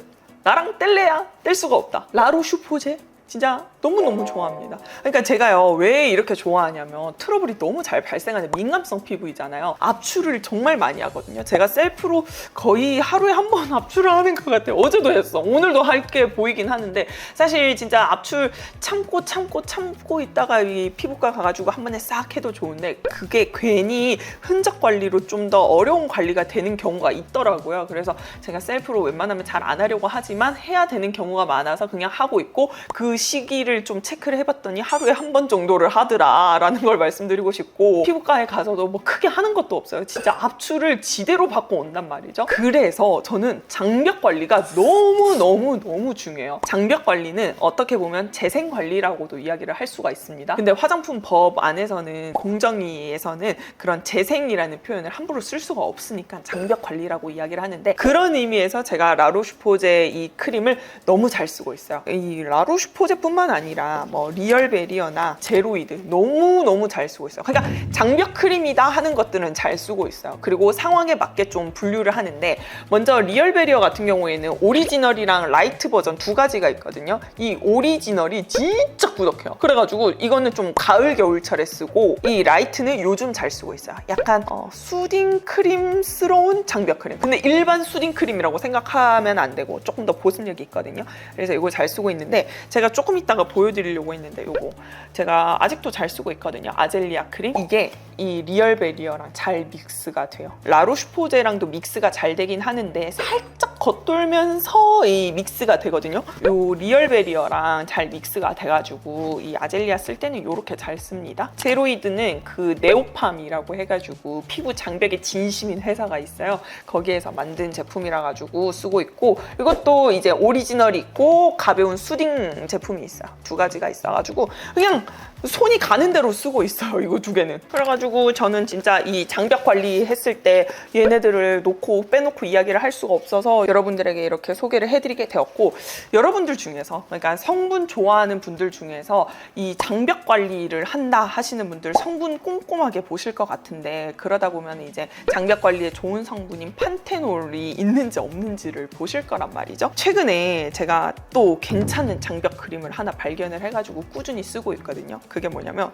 나랑 뗄래야 뗄 수가 없다. 라로슈포제 진짜 너무너무 좋아합니다. 그러니까 제가요, 왜 이렇게 좋아하냐면 트러블이 너무 잘 발생하는 민감성 피부이잖아요. 압출을 정말 많이 하거든요. 제가 셀프로 거의 하루에 한 번 압출을 하는 것 같아요. 어제도 했어. 오늘도 할 게 보이긴 하는데, 사실 진짜 압출 참고 있다가 이 피부과 가가지고 한 번에 싹 해도 좋은데, 그게 괜히 흔적 관리로 좀 더 어려운 관리가 되는 경우가 있더라고요. 그래서 제가 셀프로 웬만하면 잘 안 하려고 하지만 해야 되는 경우가 많아서 그냥 하고 있고, 그 시기를 좀 체크를 해봤더니 하루에 한 번 정도를 하더라라는 걸 말씀드리고 싶고, 피부과에 가서도 뭐 크게 하는 것도 없어요. 진짜 압출을 지대로 받고 온단 말이죠. 그래서 저는 장벽 관리가 너무 중요해요. 장벽 관리는 어떻게 보면 재생 관리라고도 이야기를 할 수가 있습니다. 근데 화장품 법 안에서는, 공정위에서는 그런 재생이라는 표현을 함부로 쓸 수가 없으니까 장벽 관리라고 이야기를 하는데, 그런 의미에서 제가 라로슈포제 이 크림을 너무 잘 쓰고 있어요. 이 라로슈포제뿐만 아니라 뭐 리얼베리어나 제로이드 너무 잘 쓰고 있어요. 그러니까 장벽 크림이다 하는 것들은 잘 쓰고 있어요. 그리고 상황에 맞게 좀 분류를 하는데, 먼저 리얼베리어 같은 경우에는 오리지널이랑 라이트 버전 두 가지가 있거든요. 이 오리지널이 진짜 꾸덕해요. 그래가지고 이거는 좀 가을 겨울철에 쓰고, 이 라이트는 요즘 잘 쓰고 있어요. 약간 수딩 크림스러운 장벽 크림. 근데 일반 수딩 크림이라고 생각하면 안 되고 조금 더 보습력이 있거든요. 그래서 이거 잘 쓰고 있는데, 제가 조금 이따가 보여드리려고 했는데, 요거 제가 아직도 잘 쓰고 있거든요. 아젤리아 크림. 이게 이 리얼베리어랑 잘 믹스가 돼요. 라로슈포제랑도 믹스가 잘 되긴 하는데 살짝 겉돌면서 이 믹스가 되거든요. 요 리얼베리어랑 잘 믹스가 돼가지고 이 아젤리아 쓸 때는 이렇게 잘 씁니다. 제로이드는 그 네오팜이라고 해가지고 피부 장벽에 진심인 회사가 있어요. 거기에서 만든 제품이라 가지고 쓰고 있고, 이것도 이제 오리지널이 있고 가벼운 수딩 제품이 있어요. 두 가지가 있어가지고 그냥 손이 가는 대로 쓰고 있어요. 이거 두 개는. 그래가지고 저는 진짜 이 장벽 관리했을 때 얘네들을 놓고 빼놓고 이야기를 할 수가 없어서 여러분들에게 이렇게 소개를 해드리게 되었고, 여러분들 중에서, 그러니까 성분 좋아하는 분들 중에서 이 장벽 관리를 한다 하시는 분들 성분 꼼꼼하게 보실 것 같은데, 그러다 보면 이제 장벽 관리에 좋은 성분인 판테놀이 있는지 없는지를 보실 거란 말이죠. 최근에 제가 또 괜찮은 장벽 크림을 하나 발견을 해가지고 꾸준히 쓰고 있거든요. 그게 뭐냐면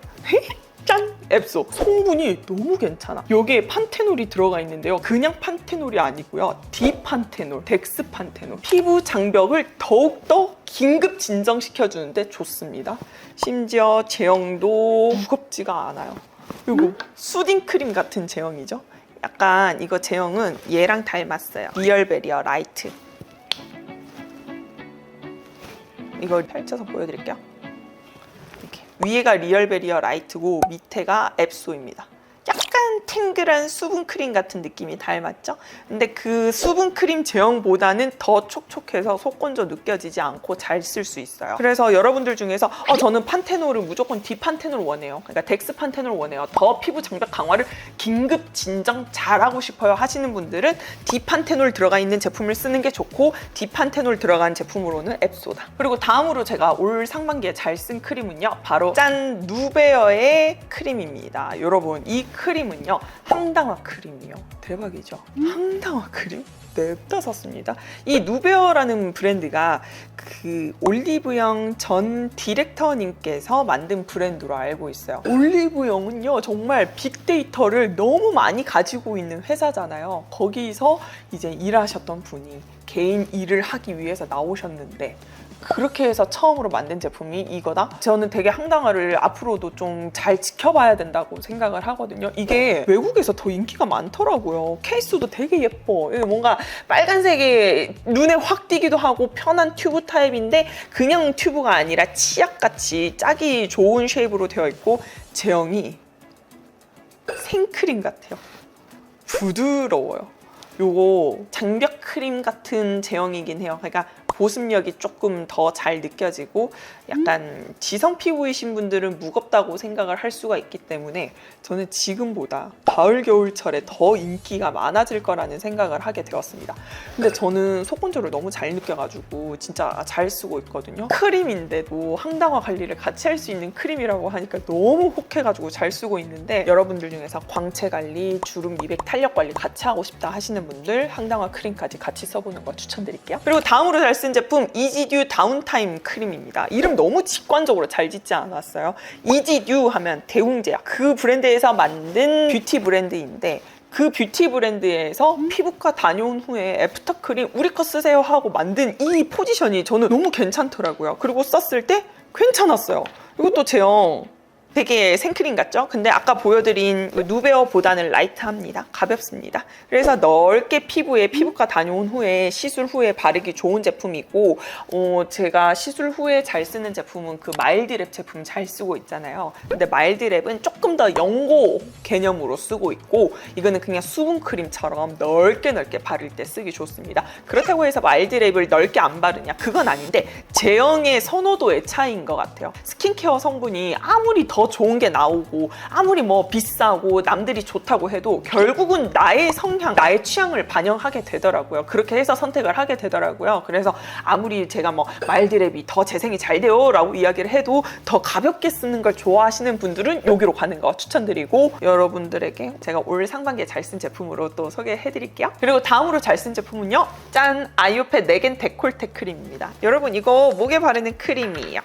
짠! 앱소. 성분이 너무 괜찮아. 여기에 판테놀이 들어가 있는데요, 그냥 판테놀이 아니고요, 디판테놀, 덱스판테놀. 피부 장벽을 더욱더 긴급 진정시켜주는데 좋습니다. 심지어 제형도 무겁지가 않아요. 그리고 수딩 크림 같은 제형이죠. 약간 이거 제형은 얘랑 닮았어요. 리얼베리어 라이트. 이걸 펼쳐서 보여드릴게요. 위에가 리얼베리어 라이트고 밑에가 앱소입니다. 약간 탱글한 수분크림 같은 느낌이 닮았죠? 근데 그 수분크림 제형보다는 더 촉촉해서 속건조 느껴지지 않고 잘 쓸 수 있어요. 그래서 여러분들 중에서 저는 판테놀을 무조건 디판테놀 원해요. 그러니까 덱스판테놀 원해요. 더 피부 장벽 강화를 긴급 진정 잘하고 싶어요 하시는 분들은 디판테놀 들어가 있는 제품을 쓰는 게 좋고, 디판테놀 들어간 제품으로는 앱소다. 그리고 다음으로 제가 올 상반기에 잘 쓴 크림은요, 바로 짠! 누베어의 크림입니다. 여러분, 이 크림은요, 항당화 크림이요. 대박이죠? 항당화 크림? 냅다 샀습니다. 이 누베어라는 브랜드가 그 올리브영 전 디렉터님께서 만든 브랜드로 알고 있어요. 올리브영은요, 정말 빅데이터를 너무 많이 가지고 있는 회사잖아요. 거기서 이제 일하셨던 분이 개인 일을 하기 위해서 나오셨는데, 그렇게 해서 처음으로 만든 제품이 이거다? 저는 되게 항당화를 앞으로도 좀 잘 지켜봐야 된다고 생각을 하거든요. 이게 외국에서 더 인기가 많더라고요. 케이스도 되게 예뻐. 뭔가 빨간색에 눈에 확 띄기도 하고 편한 튜브 타입인데 그냥 튜브가 아니라 치약같이 짜기 좋은 쉐입으로 되어 있고, 제형이 생크림 같아요. 부드러워요. 요거 장벽 크림 같은 제형이긴 해요. 그러니까 보습력이 조금 더 잘 느껴지고, 약간 지성 피부이신 분들은 무겁다고 생각을 할 수가 있기 때문에 저는 지금보다 가을 겨울철에 더 인기가 많아질 거라는 생각을 하게 되었습니다. 근데 저는 속건조를 너무 잘 느껴가지고 진짜 잘 쓰고 있거든요. 크림인데도 항당화 관리를 같이 할 수 있는 크림이라고 하니까 너무 혹해가지고 잘 쓰고 있는데, 여러분들 중에서 광채 관리, 주름 미백, 탄력 관리 같이 하고 싶다 하시는 분들 항당화 크림까지 같이 써보는 거 추천드릴게요. 그리고 다음으로 잘 쓴 제품 이지듀 다운타임 크림입니다. 이름 너무 직관적으로 잘 짓지 않았어요? 이지듀 하면 대웅제약, 그 브랜드에서 만든 뷰티 브랜드인데, 그 뷰티 브랜드에서 피부과 다녀온 후에 애프터 크림 우리 거 쓰세요 하고 만든 이 포지션이 저는 너무 괜찮더라고요. 그리고 썼을 때 괜찮았어요. 이것도 제형 되게 생크림 같죠? 근데 아까 보여드린 누베어보다는 라이트합니다. 가볍습니다. 그래서 넓게 피부과 다녀온 후에, 시술 후에 바르기 좋은 제품이고, 제가 시술 후에 잘 쓰는 제품은 그 마일드랩 제품 잘 쓰고 있잖아요. 근데 마일드랩은 조금 더 연고 개념으로 쓰고 있고, 이거는 그냥 수분크림처럼 넓게 바를 때 쓰기 좋습니다. 그렇다고 해서 마일드랩을 넓게 안 바르냐? 그건 아닌데 제형의 선호도의 차이인 것 같아요. 스킨케어 성분이 아무리 더 좋은 게 나오고 아무리 뭐 비싸고 남들이 좋다고 해도 결국은 나의 성향, 나의 취향을 반영하게 되더라고요. 그렇게 해서 선택을 하게 되더라고요. 그래서 아무리 제가 뭐 마일드랩이 더 재생이 잘 돼요 라고 이야기를 해도 더 가볍게 쓰는 걸 좋아하시는 분들은 여기로 가는 거 추천드리고, 여러분들에게 제가 올 상반기에 잘 쓴 제품으로 또 소개해드릴게요. 그리고 다음으로 잘 쓴 제품은요, 짠! 아이오페 네겐 데콜테 크림입니다. 여러분, 이거 목에 바르는 크림이에요.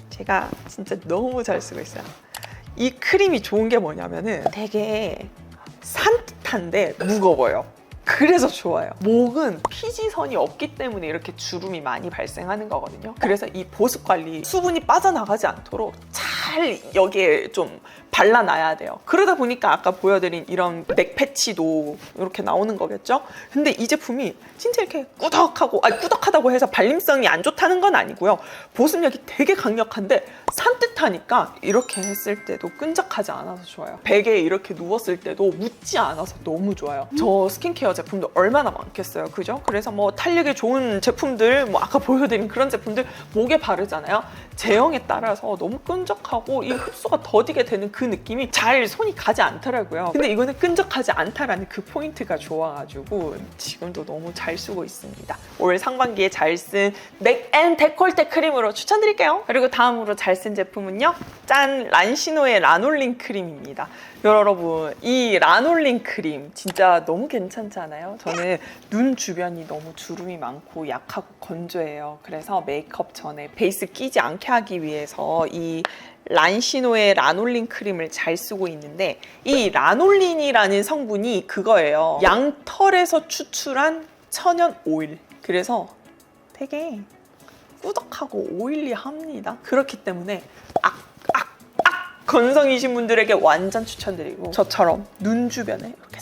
제가 진짜 너무 잘 쓰고 있어요. 이 크림이 좋은 게 뭐냐면은 되게 산뜻한데 무거워요. 그래서 좋아요. 목은 피지선이 없기 때문에 이렇게 주름이 많이 발생하는 거거든요. 그래서 이 보습 관리, 수분이 빠져나가지 않도록 잘 여기에 좀 발라놔야 돼요. 그러다 보니까 아까 보여드린 이런 넥 패치도 이렇게 나오는 거겠죠? 근데 이 제품이 진짜 이렇게 꾸덕하다고 해서 발림성이 안 좋다는 건 아니고요. 보습력이 되게 강력한데 산뜻하니까 이렇게 했을 때도 끈적하지 않아서 좋아요. 베개에 이렇게 누웠을 때도 묻지 않아서 너무 좋아요. 저 스킨케어 제품도 얼마나 많겠어요, 그죠? 그래서 뭐 탄력이 좋은 제품들, 뭐 아까 보여드린 그런 제품들 목에 바르잖아요. 제형에 따라서 너무 끈적하고 이 흡수가 더디게 되는 그 느낌이 잘 손이 가지 않더라고요. 근데 이거는 끈적하지 않다라는 그 포인트가 좋아가지고 지금도 너무 잘 쓰고 있습니다. 올 상반기에 잘 쓴 넥 앤 데콜테 크림으로 추천드릴게요. 그리고 다음으로 잘 쓴 제품은요, 짠! 란시노의 라놀린 크림입니다. 여러분, 이 라놀린 크림 진짜 너무 괜찮지 않아요? 저는 눈 주변이 너무 주름이 많고 약하고 건조해요. 그래서 메이크업 전에 베이스 끼지 않게 하기 위해서 이 란시노의 라놀린 크림을 잘 쓰고 있는데, 이 라놀린이라는 성분이 그거예요. 양털에서 추출한 천연 오일. 그래서 되게 꾸덕하고 오일리합니다. 그렇기 때문에 건성이신 분들에게 완전 추천드리고, 저처럼 눈 주변에 이렇게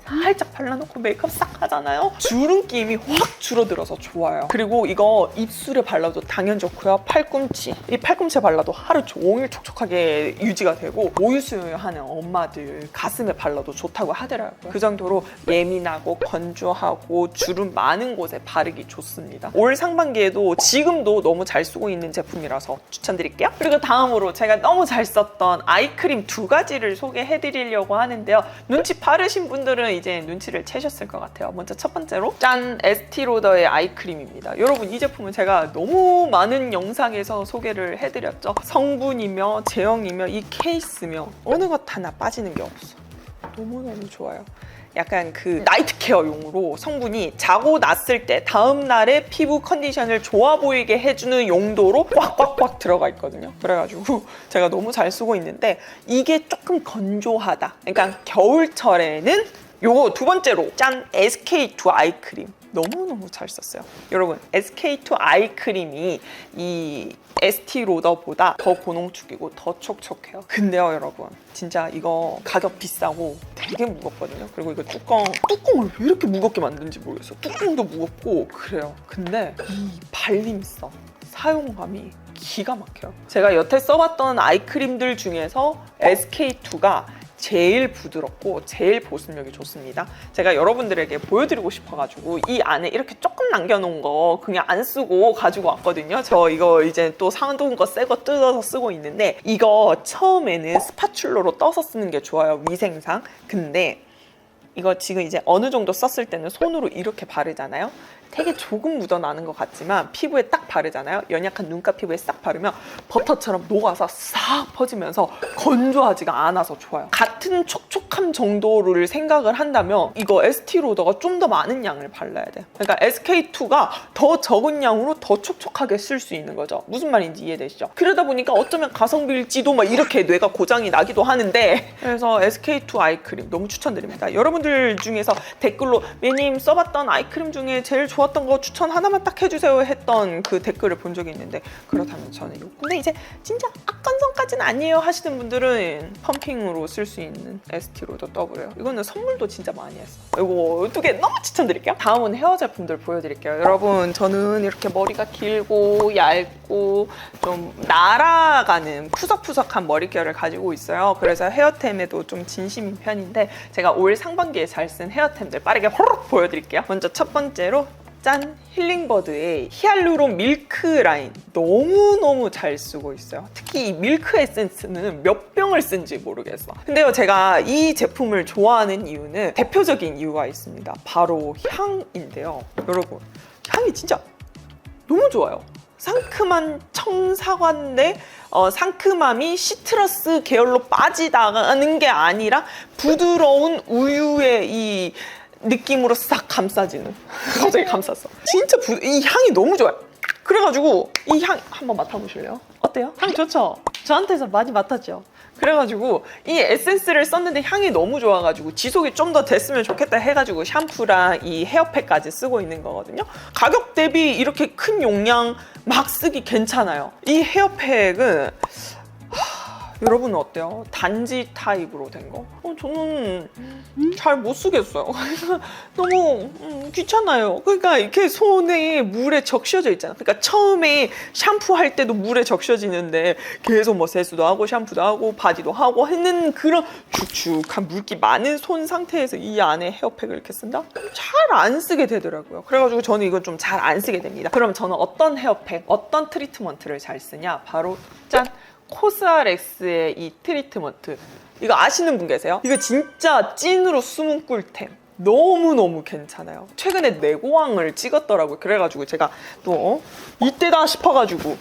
살짝 발라놓고 메이크업 싹 하잖아요. 주름 끼임이 확 줄어들어서 좋아요. 그리고 이거 입술에 발라도 당연 좋고요. 팔꿈치, 이 팔꿈치에 발라도 하루 종일 촉촉하게 유지가 되고 모유 수유하는 엄마들 가슴에 발라도 좋다고 하더라고요. 그 정도로 예민하고 건조하고 주름 많은 곳에 바르기 좋습니다. 올 상반기에도 지금도 너무 잘 쓰고 있는 제품이라서 추천드릴게요. 그리고 다음으로 제가 너무 잘 썼던 아이크림 2가지를 소개해드리려고 하는데요. 눈치 빠르신 분들은 이제 눈치를 채셨을 것 같아요. 먼저 첫 번째로 짠! 에스티로더의 아이크림입니다. 여러분 이 제품은 제가 너무 많은 영상에서 소개를 해드렸죠. 성분이며 제형이며 이 케이스며 어느 것 하나 빠지는 게 없어. 너무너무 좋아요. 약간 그 나이트 케어용으로 성분이 자고 났을 때 다음날의 피부 컨디션을 좋아 보이게 해주는 용도로 꽉꽉꽉 들어가 있거든요. 그래가지고 제가 너무 잘 쓰고 있는데 이게 조금 건조하다. 그러니까 겨울철에는 요거 두 번째로 짠! SK2 아이크림 너무너무 잘 썼어요. 여러분 SK2 아이크림이 이 에스티로더보다 더 고농축이고 더 촉촉해요. 근데요 여러분 진짜 이거 가격 비싸고 되게 무겁거든요. 그리고 이거 뚜껑을 왜 이렇게 무겁게 만든지 모르겠어요. 뚜껑도 무겁고 그래요. 근데 이 발림성, 사용감이 기가 막혀요. 제가 여태 써봤던 아이크림들 중에서 SK2가 제일 부드럽고 제일 보습력이 좋습니다. 제가 여러분들에게 보여드리고 싶어가지고 이 안에 이렇게 조금 남겨놓은 거 그냥 안 쓰고 가지고 왔거든요. 저 이거 이제 또 사놓은 거 새 거 뜯어서 쓰고 있는데 이거 처음에는 스파츌러로 떠서 쓰는 게 좋아요. 위생상. 근데 이거 지금 이제 어느 정도 썼을 때는 손으로 이렇게 바르잖아요. 되게 조금 묻어나는 것 같지만 피부에 딱 바르잖아요. 연약한 눈가 피부에 싹 바르면 버터처럼 녹아서 싹 퍼지면서 건조하지가 않아서 좋아요. 같은 촉촉함 정도를 생각을 한다면 이거 에스티로더가 좀 더 많은 양을 발라야 돼요. 그러니까 SK2가 더 적은 양으로 더 촉촉하게 쓸 수 있는 거죠. 무슨 말인지 이해되시죠? 그러다 보니까 어쩌면 가성비일지도 막 이렇게 뇌가 고장이 나기도 하는데 그래서 SK2 아이크림 너무 추천드립니다. 여러분들 중에서 댓글로 매님 써봤던 아이크림 중에 제일 좋았던 거 추천 하나만 딱 해주세요 했던 그 댓글을 본 적이 있는데 그렇다면 저는 이거. 근데 이제 진짜 악건성까지는 아니에요 하시는 분들은 펌핑으로 쓸 수 있는 에스티로더 더블이에요. 이거는 선물도 진짜 많이 했어. 이거 두 개 너무 추천드릴게요. 다음은 헤어 제품들 보여드릴게요. 여러분 저는 이렇게 머리가 길고 얇고 좀 날아가는 푸석푸석한 머릿결을 가지고 있어요. 그래서 헤어템에도 좀 진심인 편인데 제가 올 상반기에 잘 쓴 헤어템들 빠르게 호록 보여드릴게요. 먼저 첫 번째로 짠! 힐링버드의 히알루론 밀크 라인 너무너무 잘 쓰고 있어요. 특히 이 밀크 에센스는 몇 병을 쓴지 모르겠어. 근데요 제가 이 제품을 좋아하는 이유는 대표적인 이유가 있습니다. 바로 향인데요. 여러분 향이 진짜 너무 좋아요. 상큼한 청사과인데 상큼함이 시트러스 계열로 빠지다가는 게 아니라 부드러운 우유의 이 느낌으로 싹 감싸지는. 갑자기 감쌌어. 진짜 이 향이 너무 좋아요. 그래가지고 이 향 한번 맡아보실래요? 어때요? 향 좋죠? 저한테서 많이 맡았죠? 그래가지고 이 에센스를 썼는데 향이 너무 좋아가지고 지속이 좀 더 됐으면 좋겠다 해가지고 샴푸랑 이 헤어팩까지 쓰고 있는 거거든요. 가격 대비 이렇게 큰 용량 막 쓰기 괜찮아요. 이 헤어팩은 여러분은 어때요? 단지 타입으로 된 거? 저는 잘 못 쓰겠어요. 너무 귀찮아요. 그러니까 이렇게 손에 물에 적셔져 있잖아. 그러니까 처음에 샴푸할 때도 물에 적셔지는데 계속 뭐 세수도 하고 샴푸도 하고 바디도 하고 하는 그런 축축한 물기 많은 손 상태에서 이 안에 헤어팩을 이렇게 쓴다? 잘 안 쓰게 되더라고요. 그래가지고 저는 이건 좀 잘 안 쓰게 됩니다. 그럼 저는 어떤 헤어팩, 어떤 트리트먼트를 잘 쓰냐? 바로 짠! 코스알엑스의 이 트리트먼트 이거 아시는 분 계세요? 이거 진짜 찐으로 숨은 꿀템. 너무너무 괜찮아요. 최근에 내고왕을 찍었더라고요. 그래가지고 제가 또 이때다 싶어가지고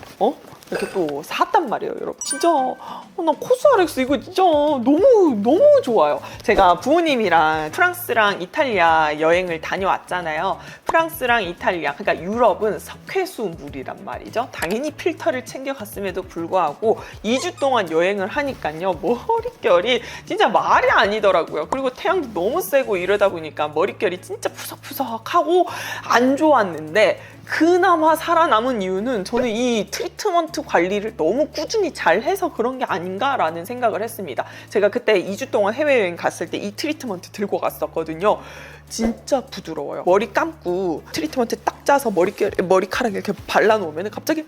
이렇게 또 샀단 말이에요, 여러분. 진짜 나 코스알엑스 이거 진짜 너무 좋아요. 제가 부모님이랑 프랑스랑 이탈리아 여행을 다녀왔잖아요. 프랑스랑 이탈리아, 그러니까 유럽은 석회수 물이란 말이죠. 당연히 필터를 챙겨갔음에도 불구하고 2주 동안 여행을 하니까요. 머릿결이 진짜 말이 아니더라고요. 그리고 태양도 너무 세고 이러다 보니까 머릿결이 진짜 푸석푸석하고 안 좋았는데 그나마 살아남은 이유는 저는 이 트리트먼트 관리를 너무 꾸준히 잘 해서 그런 게 아닌가라는 생각을 했습니다. 제가 그때 2주 동안 해외여행 갔을 때 이 트리트먼트 들고 갔었거든요. 진짜 부드러워요. 머리 감고 트리트먼트 딱 짜서 머리카락에 이렇게 발라놓으면 갑자기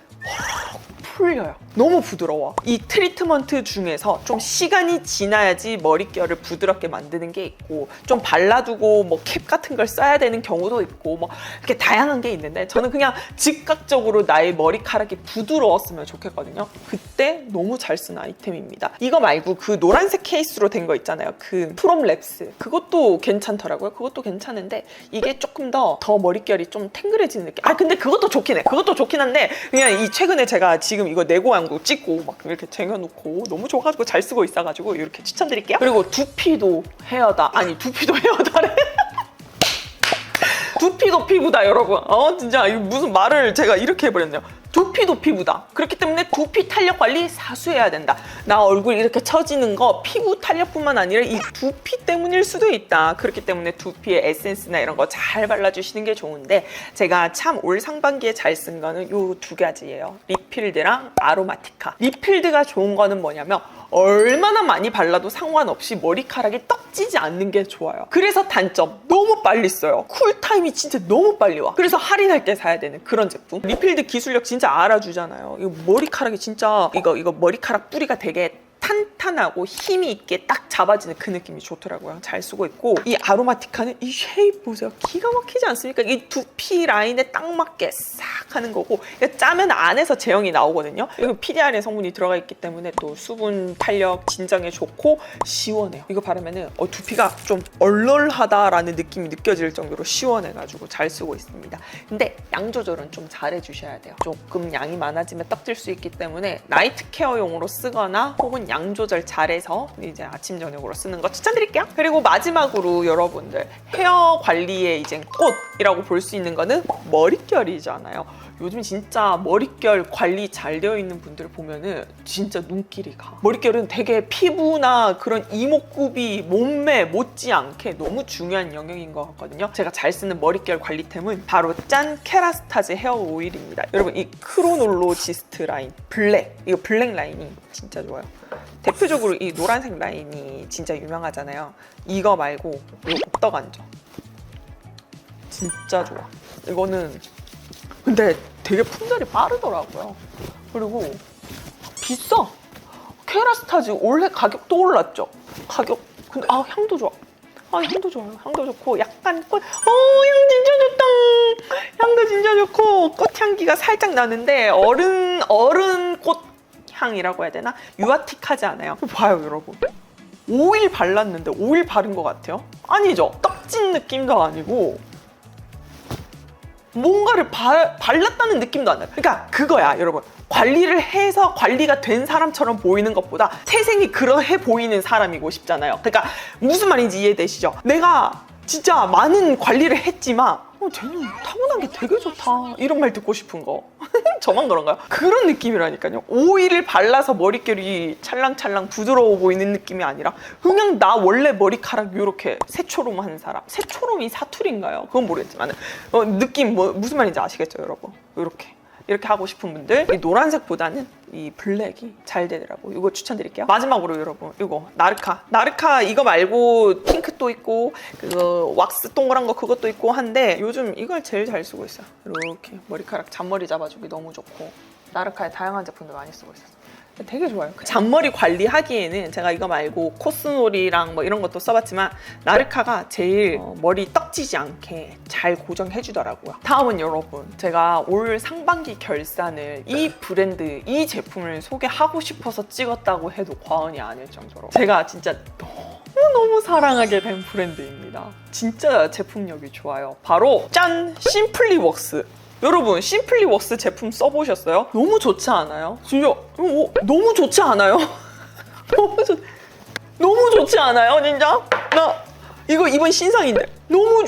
풀려요. 너무 부드러워. 이 트리트먼트 중에서 좀 시간이 지나야지 머릿결을 부드럽게 만드는 게 있고, 좀 발라두고 뭐 캡 같은 걸 써야 되는 경우도 있고, 뭐 이렇게 다양한 게 있는데 저는 그냥 즉각적으로 나의 머리카락이 부드러웠으면 좋겠거든요. 그때 너무 잘 쓴 아이템입니다. 이거 말고 그 노란색 케이스로 된 거 있잖아요. 그 프롬랩스. 그것도 괜찮더라고요. 그것도 괜찮은데 이게 조금 더 머릿결이 좀 탱글해지는 느낌. 근데 그것도 좋긴 해. 그것도 좋긴 한데 그냥 이 최근에 제가 지금 이거 내고양도 찍고 막 이렇게 쟁여놓고 너무 좋아가지고 잘 쓰고 있어가지고 이렇게 추천드릴게요. 그리고 두피도 두피도 헤어다래. 두피도 피부다, 여러분. 진짜 이거 무슨 말을 제가 이렇게 해버렸네요. 두피도 피부다. 그렇기 때문에 두피 탄력 관리 사수해야 된다. 나 얼굴 이렇게 처지는 거 피부 탄력뿐만 아니라 이 두피 때문일 수도 있다. 그렇기 때문에 두피에 에센스나 이런 거 잘 발라주시는 게 좋은데, 제가 참 올 상반기에 잘 쓴 거는 요 두 가지예요. 리필드랑 아로마티카. 리필드가 좋은 거는 뭐냐면 얼마나 많이 발라도 상관없이 머리카락이 떡지지 않는 게 좋아요. 그래서 단점, 너무 빨리 써요. 쿨타임이 진짜 너무 빨리 와. 그래서 할인할 때 사야 되는 그런 제품. 리필드 기술력 진짜 알아주잖아요. 이거 머리카락이 진짜 이거 머리카락 뿌리가 되게 탄탄하고 힘이 있게 딱 잡아지는 그 느낌이 좋더라고요. 잘 쓰고 있고, 이 아로마티카는 이 쉐입 보세요. 기가 막히지 않습니까? 이 두피 라인에 딱 맞게 싹 하는 거고, 짜면 안에서 제형이 나오거든요. 이거 PDR의 성분이 들어가 있기 때문에 또 수분 탄력 진정에 좋고 시원해요. 이거 바르면은 두피가 좀 얼얼하다라는 느낌이 느껴질 정도로 시원해가지고 잘 쓰고 있습니다. 근데 양 조절은 좀 잘해 주셔야 돼요. 조금 양이 많아지면 떡질 수 있기 때문에 나이트 케어용으로 쓰거나 혹은 양 조절 잘해서 이제 아침 저녁으로 쓰는 거 추천드릴게요. 그리고 마지막으로 여러분들 헤어 관리의 이제 꽃이라고 볼 수 있는 거는 머릿결이잖아요. 요즘 진짜 머릿결 관리 잘 되어 있는 분들 보면은 진짜 눈길이 가. 머릿결은 되게 피부나 그런 이목구비, 몸매 못지않게 너무 중요한 영역인 것 같거든요. 제가 잘 쓰는 머릿결 관리템은 바로 짠 케라스타즈 헤어 오일입니다. 여러분, 이 크로놀로지스트 라인 블랙, 이거 블랙 라인이 진짜 좋아요. 대표적으로 이 노란색 라인이 진짜 유명하잖아요. 이거 말고 이 옥덕안정 진짜 좋아. 이거는 근데 되게 품절이 빠르더라고요. 그리고 비싸. 케라스타즈 올해 가격도 올랐죠. 근데 향도 좋아. 향도 좋아요. 향도 좋고 약간 향 진짜 좋다. 향도 진짜 좋고 꽃향기가 살짝 나는데 어른 꽃 향이라고 해야 되나? 유아틱하지 않아요. 봐요, 여러분. 오일 발랐는데 오일 바른 것 같아요? 아니죠. 떡진 느낌도 아니고 뭔가를 발랐다는 느낌도 안 나요. 그러니까 그거야, 여러분. 관리를 해서 관리가 된 사람처럼 보이는 것보다 태생이 그러해 보이는 사람이고 싶잖아요. 그러니까 무슨 말인지 이해되시죠? 내가 진짜 많은 관리를 했지만 쟤는 타고난 게 되게 좋다, 이런 말 듣고 싶은 거. 저만 그런가요? 그런 느낌이라니까요. 오일을 발라서 머릿결이 찰랑찰랑 부드러워 보이는 느낌이 아니라 그냥 나 원래 머리카락 이렇게 새초롬한 사람. 새초롬이 사투리인가요? 그건 모르겠지만 느낌 무슨 말인지 아시겠죠, 여러분? 이렇게 하고 싶은 분들, 이 노란색보다는 이 블랙이 잘 되더라고. 이거 추천드릴게요. 마지막으로 여러분, 이거 나르카 이거 말고 핑크도 있고 그 왁스 동그란 거 그것도 있고 한데 요즘 이걸 제일 잘 쓰고 있어요. 이렇게 머리카락 잔머리 잡아주기 너무 좋고, 나르카의 다양한 제품들 많이 쓰고 있어요. 되게 좋아요. 잔머리 관리하기에는 제가 이거 말고 코스놀이랑 뭐 이런 것도 써봤지만 나르카가 제일 머리 떡지지 않게 잘 고정해주더라고요. 다음은 여러분, 제가 올 상반기 결산을 이 브랜드, 이 제품을 소개하고 싶어서 찍었다고 해도 과언이 아닐 정도로 제가 진짜 너무 사랑하게 된 브랜드입니다. 진짜 제품력이 좋아요. 바로 짠! 심플리웍스. 여러분, 심플리웍스 제품 써보셨어요? 너무 좋지 않아요? 진짜 너무 좋지 않아요? 너무 좋지 않아요, 진짜? 나 이거 이번 신상인데 너무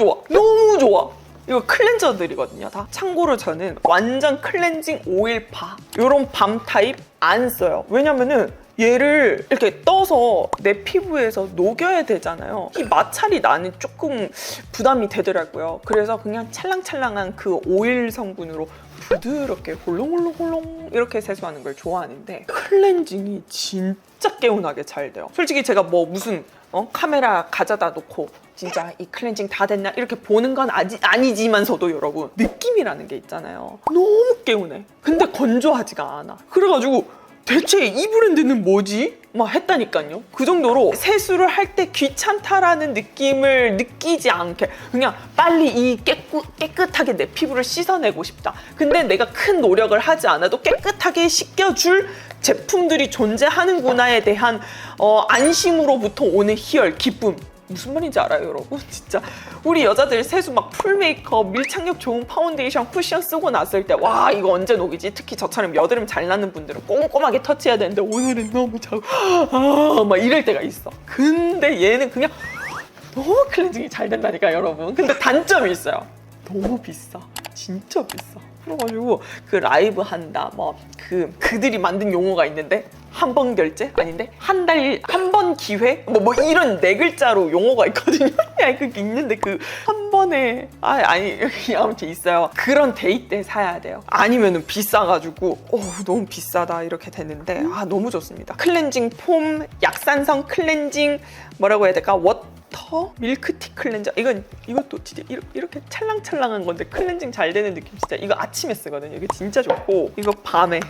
좋아. 이거 클렌저들이거든요, 다. 참고로 저는 완전 클렌징 오일 바, 이런 밤 타입 안 써요. 왜냐면은 얘를 이렇게 떠서 내 피부에서 녹여야 되잖아요. 이 마찰이 나는 조금 부담이 되더라고요. 그래서 그냥 찰랑찰랑한 그 오일 성분으로 부드럽게 홀롱홀롱홀롱 이렇게 세수하는 걸 좋아하는데 클렌징이 진짜 개운하게 잘 돼요. 솔직히 제가 뭐 무슨 카메라 가져다 놓고 진짜 이 클렌징 다 됐나 이렇게 보는 건 아니지만서도 여러분 느낌이라는 게 있잖아요. 너무 개운해. 근데 건조하지가 않아. 그래가지고 대체 이 브랜드는 뭐지? 막 했다니까요. 그 정도로 세수를 할 때 귀찮다라는 느낌을 느끼지 않게 그냥 빨리 이 깨끗하게 내 피부를 씻어내고 싶다. 근데 내가 큰 노력을 하지 않아도 깨끗하게 씻겨줄 제품들이 존재하는구나에 대한 안심으로부터 오는 희열, 기쁨. 무슨 말인지 알아요, 여러분? 진짜 우리 여자들 세수 막 풀 메이크업, 밀착력 좋은 파운데이션, 쿠션 쓰고 났을 때 와 이거 언제 녹이지? 특히 저처럼 여드름 잘 나는 분들은 꼼꼼하게 터치해야 되는데 오늘은 너무 자고 막 이럴 때가 있어. 근데 얘는 그냥 너무 클렌징이 잘 된다니까 여러분. 근데 단점이 있어요. 너무 비싸. 진짜 비싸. 그래가지고 그 라이브 한다 그들이 만든 용어가 있는데 한 번 결제? 아닌데 한 달 한 번 기회? 뭐 이런 네 글자로 용어가 있거든요. 그게 있는데 그 한 번에 아니 아무튼 있어요. 그런 데이 때 사야 돼요. 아니면은 비싸가지고 너무 비싸다 이렇게 되는데 너무 좋습니다. 클렌징 폼, 약산성 클렌징 뭐라고 해야 될까? 워터 밀크티 클렌저. 이것도 진짜 이렇게 찰랑찰랑한 건데 클렌징 잘 되는 느낌. 진짜 이거 아침에 쓰거든요. 이게 진짜 좋고 이거 밤에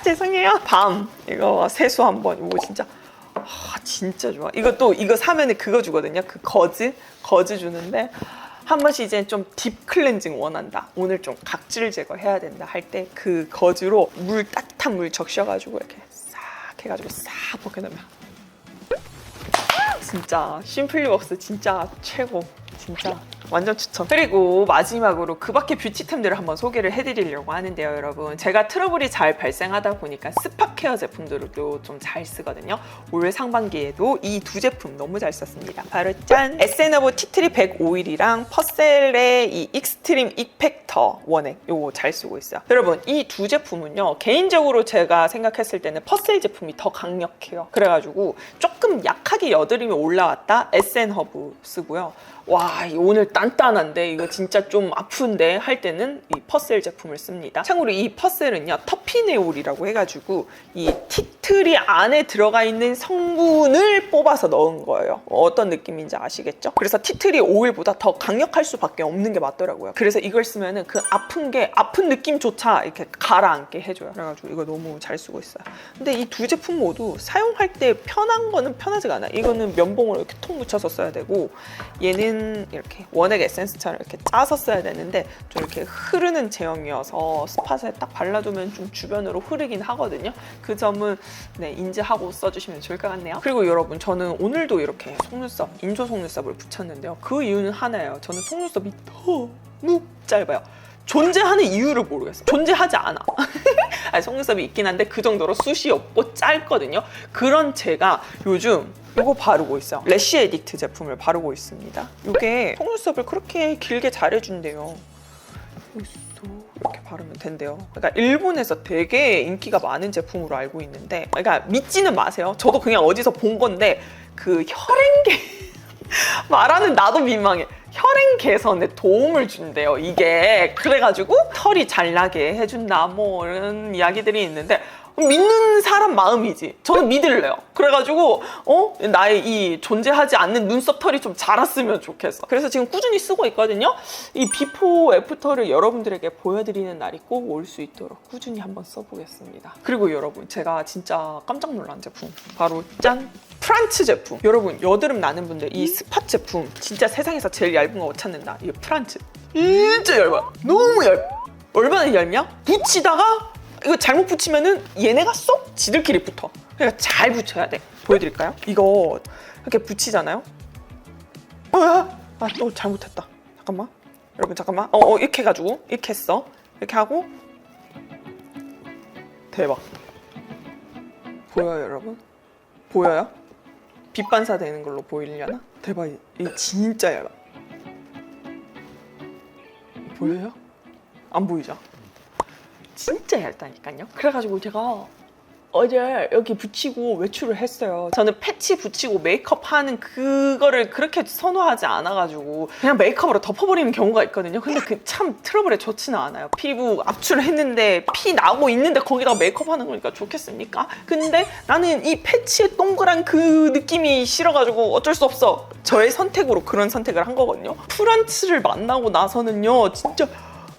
죄송해요. 밤 이거 세수 한번 이거 진짜 진짜 좋아. 이거 사면은 그거 주거든요. 그 거즈 주는데 한 번씩 이제 좀 딥 클렌징 원한다. 오늘 좀 각질 제거해야 된다 할 때 그 거즈로 따뜻한 물 적셔가지고 이렇게 싹 해가지고 싹 벗겨내면 진짜 심플리웍스 진짜 최고. 진짜 완전 추천. 그리고 마지막으로 그 밖에 뷰티템들을 한번 소개를 해드리려고 하는데요, 여러분. 제가 트러블이 잘 발생하다 보니까 스파 케어 제품들도 좀 잘 쓰거든요. 올 상반기에도 이 두 제품 너무 잘 썼습니다. 바로 짠! 에스앤어브 티트리 100 오일이랑 퍼셀의 이 익스트림 이펙터 원액 요거 잘 쓰고 있어요. 여러분 이 두 제품은요, 개인적으로 제가 생각했을 때는 퍼셀 제품이 더 강력해요. 그래가지고 조금 약하게 여드름이 올라왔다 에스앤허브 쓰고요. 와 오늘 단단한데 이거 진짜 좀 아픈데 할 때는 이 퍼셀 제품을 씁니다. 참고로 이 퍼셀은요 터피네올이라고 해가지고 이 티트리 안에 들어가 있는 성분을 뽑아서 넣은 거예요. 어떤 느낌인지 아시겠죠? 그래서 티트리 오일보다 더 강력할 수밖에 없는 게 맞더라고요. 그래서 이걸 쓰면은 그 아픈 느낌조차 이렇게 가라앉게 해줘요. 그래가지고 이거 너무 잘 쓰고 있어요. 근데 이 두 제품 모두 사용할 때 편한 거는 편하지가 않아요. 이거는 면봉으로 이렇게 톡 묻혀서 써야 되고 얘는 이렇게 원액 에센스처럼 이렇게 짜서 써야 되는데 좀 이렇게 흐르는 제형이어서 스팟에 딱 발라두면 좀 주변으로 흐르긴 하거든요. 그 점은 인지하고 써주시면 좋을 것 같네요. 그리고 여러분 저는 오늘도 이렇게 속눈썹, 인조 속눈썹을 붙였는데요. 그 이유는 하나예요. 저는 속눈썹이 너무 짧아요. 존재하는 이유를 모르겠어요. 존재하지 않아. 아니, 속눈썹이 있긴 한데 그 정도로 숱이 없고 짧거든요. 그런 제가 요즘 이거 바르고 있어요. 래쉬 에딕트 제품을 바르고 있습니다. 이게 속눈썹을 그렇게 길게 잘해준대요. 이렇게 바르면 된대요. 그러니까 일본에서 되게 인기가 많은 제품으로 알고 있는데, 그러니까 믿지는 마세요. 저도 그냥 어디서 본 건데 그 혈행계 말하는 나도 민망해. 혈행 개선에 도움을 준대요, 이게. 그래가지고 털이 잘 나게 해준다 뭐 이런 이야기들이 있는데 믿는 사람 마음이지. 저는 믿을래요. 그래가지고 나의 이 존재하지 않는 눈썹 털이 좀 자랐으면 좋겠어. 그래서 지금 꾸준히 쓰고 있거든요. 이 비포 애프터를 여러분들에게 보여드리는 날이 꼭 올 수 있도록 꾸준히 한번 써보겠습니다. 그리고 여러분 제가 진짜 깜짝 놀란 제품 바로 짠! 프란츠 제품. 여러분 여드름 나는 분들 이 스팟 제품 진짜 세상에서 제일 얇은 거 못 찾는다. 이 프란츠 진짜 얇아. 너무 얇아. 얼마나 얇냐? 붙이다가 이거 잘못 붙이면은 얘네가 쏙 지들끼리 붙어. 그러니까 잘 붙여야 돼. 보여드릴까요? 이거 이렇게 붙이잖아요. 또 잘못했다. 잠깐만. 여러분 잠깐만. 이렇게 해가지고 이렇게 했어. 이렇게 하고 대박. 보여요 여러분? 보여요? 빛 반사 되는 걸로 보이려나? 대박. 이게 진짜 얇아. 보여요? 안 보이죠? 진짜 얇다니까요. 그래가지고 제가 어제 여기 붙이고 외출을 했어요. 저는 패치 붙이고 메이크업 하는 그거를 그렇게 선호하지 않아가지고 그냥 메이크업으로 덮어버리는 경우가 있거든요. 근데 그 참 트러블에 좋지는 않아요. 피부 압출을 했는데 피 나고 있는데 거기다가 메이크업 하는 거니까 좋겠습니까? 근데 나는 이 패치의 동그란 그 느낌이 싫어가지고 어쩔 수 없어. 저의 선택으로 그런 선택을 한 거거든요. 프란츠를 만나고 나서는요, 진짜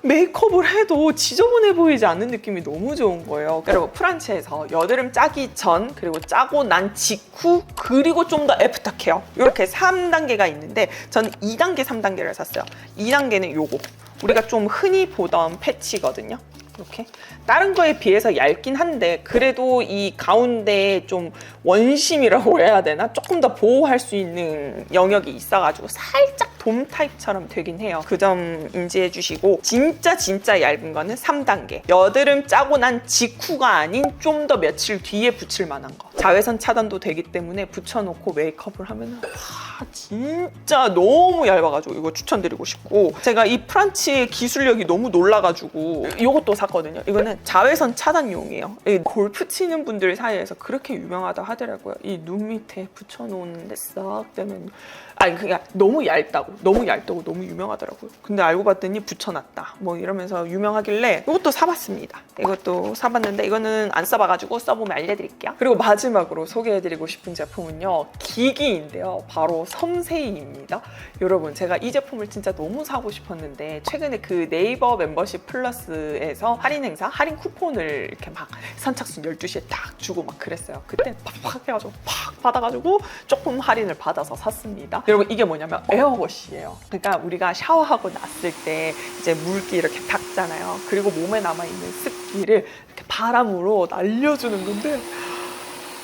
메이크업을 해도 지저분해 보이지 않는 느낌이 너무 좋은 거예요. 여러분, 프란츠에서 여드름 짜기 전, 그리고 짜고 난 직후, 그리고 좀 더 애프터 케어, 이렇게 3단계가 있는데 저는 2단계, 3단계를 샀어요. 2단계는 요거, 우리가 좀 흔히 보던 패치거든요. 이렇게 다른 거에 비해서 얇긴 한데 그래도 이 가운데에 좀 원심이라고 해야 되나? 조금 더 보호할 수 있는 영역이 있어가지고 살짝 돔 타입처럼 되긴 해요. 그 점 인지해 주시고, 진짜 얇은 거는 3단계. 여드름 짜고 난 직후가 아닌 좀 더 며칠 뒤에 붙일 만한 거. 자외선 차단도 되기 때문에 붙여놓고 메이크업을 하면 와, 진짜 너무 얇아가지고 이거 추천드리고 싶고, 제가 이 프란치의 기술력이 너무 놀라가지고 이것도 샀거든요. 이거는 자외선 차단용이에요. 골프 치는 분들 사이에서 그렇게 유명하다 하더라고요. 이 눈 밑에 붙여놓는데 싹 되면, 아니 그냥 너무 얇다고 너무 유명하더라고요. 근데 알고 봤더니 붙여놨다 뭐 이러면서 유명하길래 이것도 사봤습니다. 이것도 사봤는데 이거는 안 써봐가지고 써보면 알려드릴게요. 그리고 마지막으로 소개해드리고 싶은 제품은요, 기기인데요, 바로 섬세이입니다. 여러분, 제가 이 제품을 진짜 너무 사고 싶었는데 최근에 그 네이버 멤버십 플러스에서 할인 행사, 할인 쿠폰을 이렇게 막 선착순 12시에 딱 주고 막 그랬어요. 그때 팍팍 해가지고 팍 받아가지고 조금 할인을 받아서 샀습니다. 여러분, 이게 뭐냐면 에어워시예요. 그러니까 우리가 샤워하고 났을 때 이제 물기 이렇게 닦잖아요. 그리고 몸에 남아있는 습기를 이렇게 바람으로 날려주는 건데,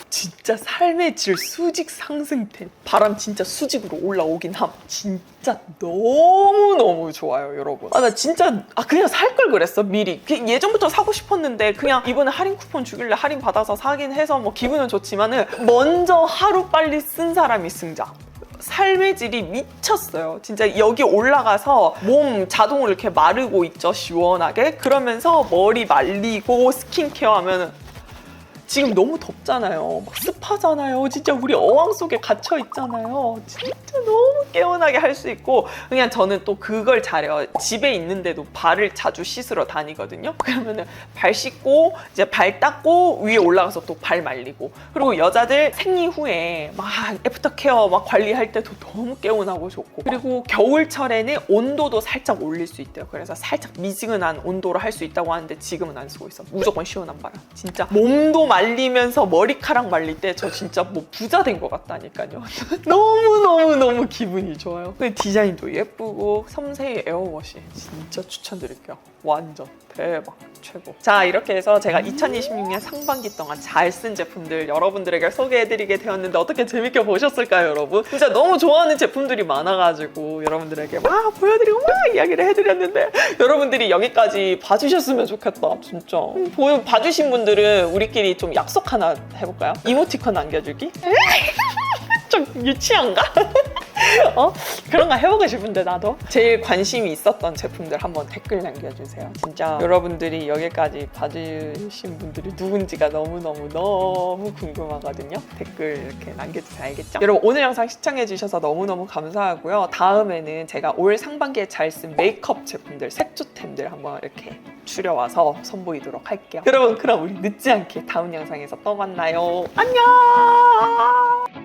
진짜 삶의 질 수직 상승템. 바람 진짜 수직으로 올라오긴 함. 진짜 너무너무 좋아요, 여러분. 나 진짜 그냥 살 걸 그랬어, 미리. 예전부터 사고 싶었는데 그냥 이번에 할인 쿠폰 주길래 할인 받아서 사긴 해서 뭐 기분은 좋지만은 먼저 하루 빨리 쓴 사람이 승자. 삶의 질이 미쳤어요. 진짜 여기 올라가서 몸 자동으로 이렇게 마르고 있죠, 시원하게. 그러면서 머리 말리고 스킨케어 하면은, 지금 너무 덥잖아요. 막 습하잖아요. 진짜 우리 어항 속에 갇혀 있잖아요. 진짜 너무 개운하게 할 수 있고, 그냥 저는 또 그걸 잘해요. 집에 있는데도 발을 자주 씻으러 다니거든요. 그러면은 발 씻고 이제 발 닦고 위에 올라가서 또 발 말리고, 그리고 여자들 생리 후에 막 애프터 케어 막 관리할 때도 너무 개운하고 좋고, 그리고 겨울철에는 온도도 살짝 올릴 수 있대요. 그래서 살짝 미지근한 온도로 할 수 있다고 하는데 지금은 안 쓰고 있어. 무조건 시원한 바람. 진짜 몸도 말리면서 머리카락 말릴 때 저 진짜 뭐 부자 된 것 같다니까요. 너무 기분이 좋아요. 근데 디자인도 예쁘고 섬세히 에어워시 진짜 추천드릴게요. 완전 대박, 최고. 자, 이렇게 해서 제가 2026년 상반기 동안 잘 쓴 제품들 여러분들에게 소개해드리게 되었는데 어떻게 재밌게 보셨을까요, 여러분? 진짜 너무 좋아하는 제품들이 많아가지고 여러분들에게 막 보여드리고 막 이야기를 해드렸는데 여러분들이 여기까지 봐주셨으면 좋겠다, 진짜. 봐주신 분들은 우리끼리 좀 약속 하나 해볼까요? 이모티콘 남겨주기? 좀 유치한가? 그런 거 해보고 싶은데, 나도. 제일 관심이 있었던 제품들 한번 댓글 남겨주세요. 진짜 여러분들이 여기까지 봐주신 분들이 누군지가 너무 궁금하거든요. 댓글 이렇게 남겨주세요. 알겠죠? 여러분, 오늘 영상 시청해주셔서 너무너무 감사하고요. 다음에는 제가 올 상반기에 잘 쓴 메이크업 제품들, 색조템들 한번 이렇게 추려와서 선보이도록 할게요. 여러분, 그럼 우리 늦지 않게 다음 영상에서 또 만나요. 안녕!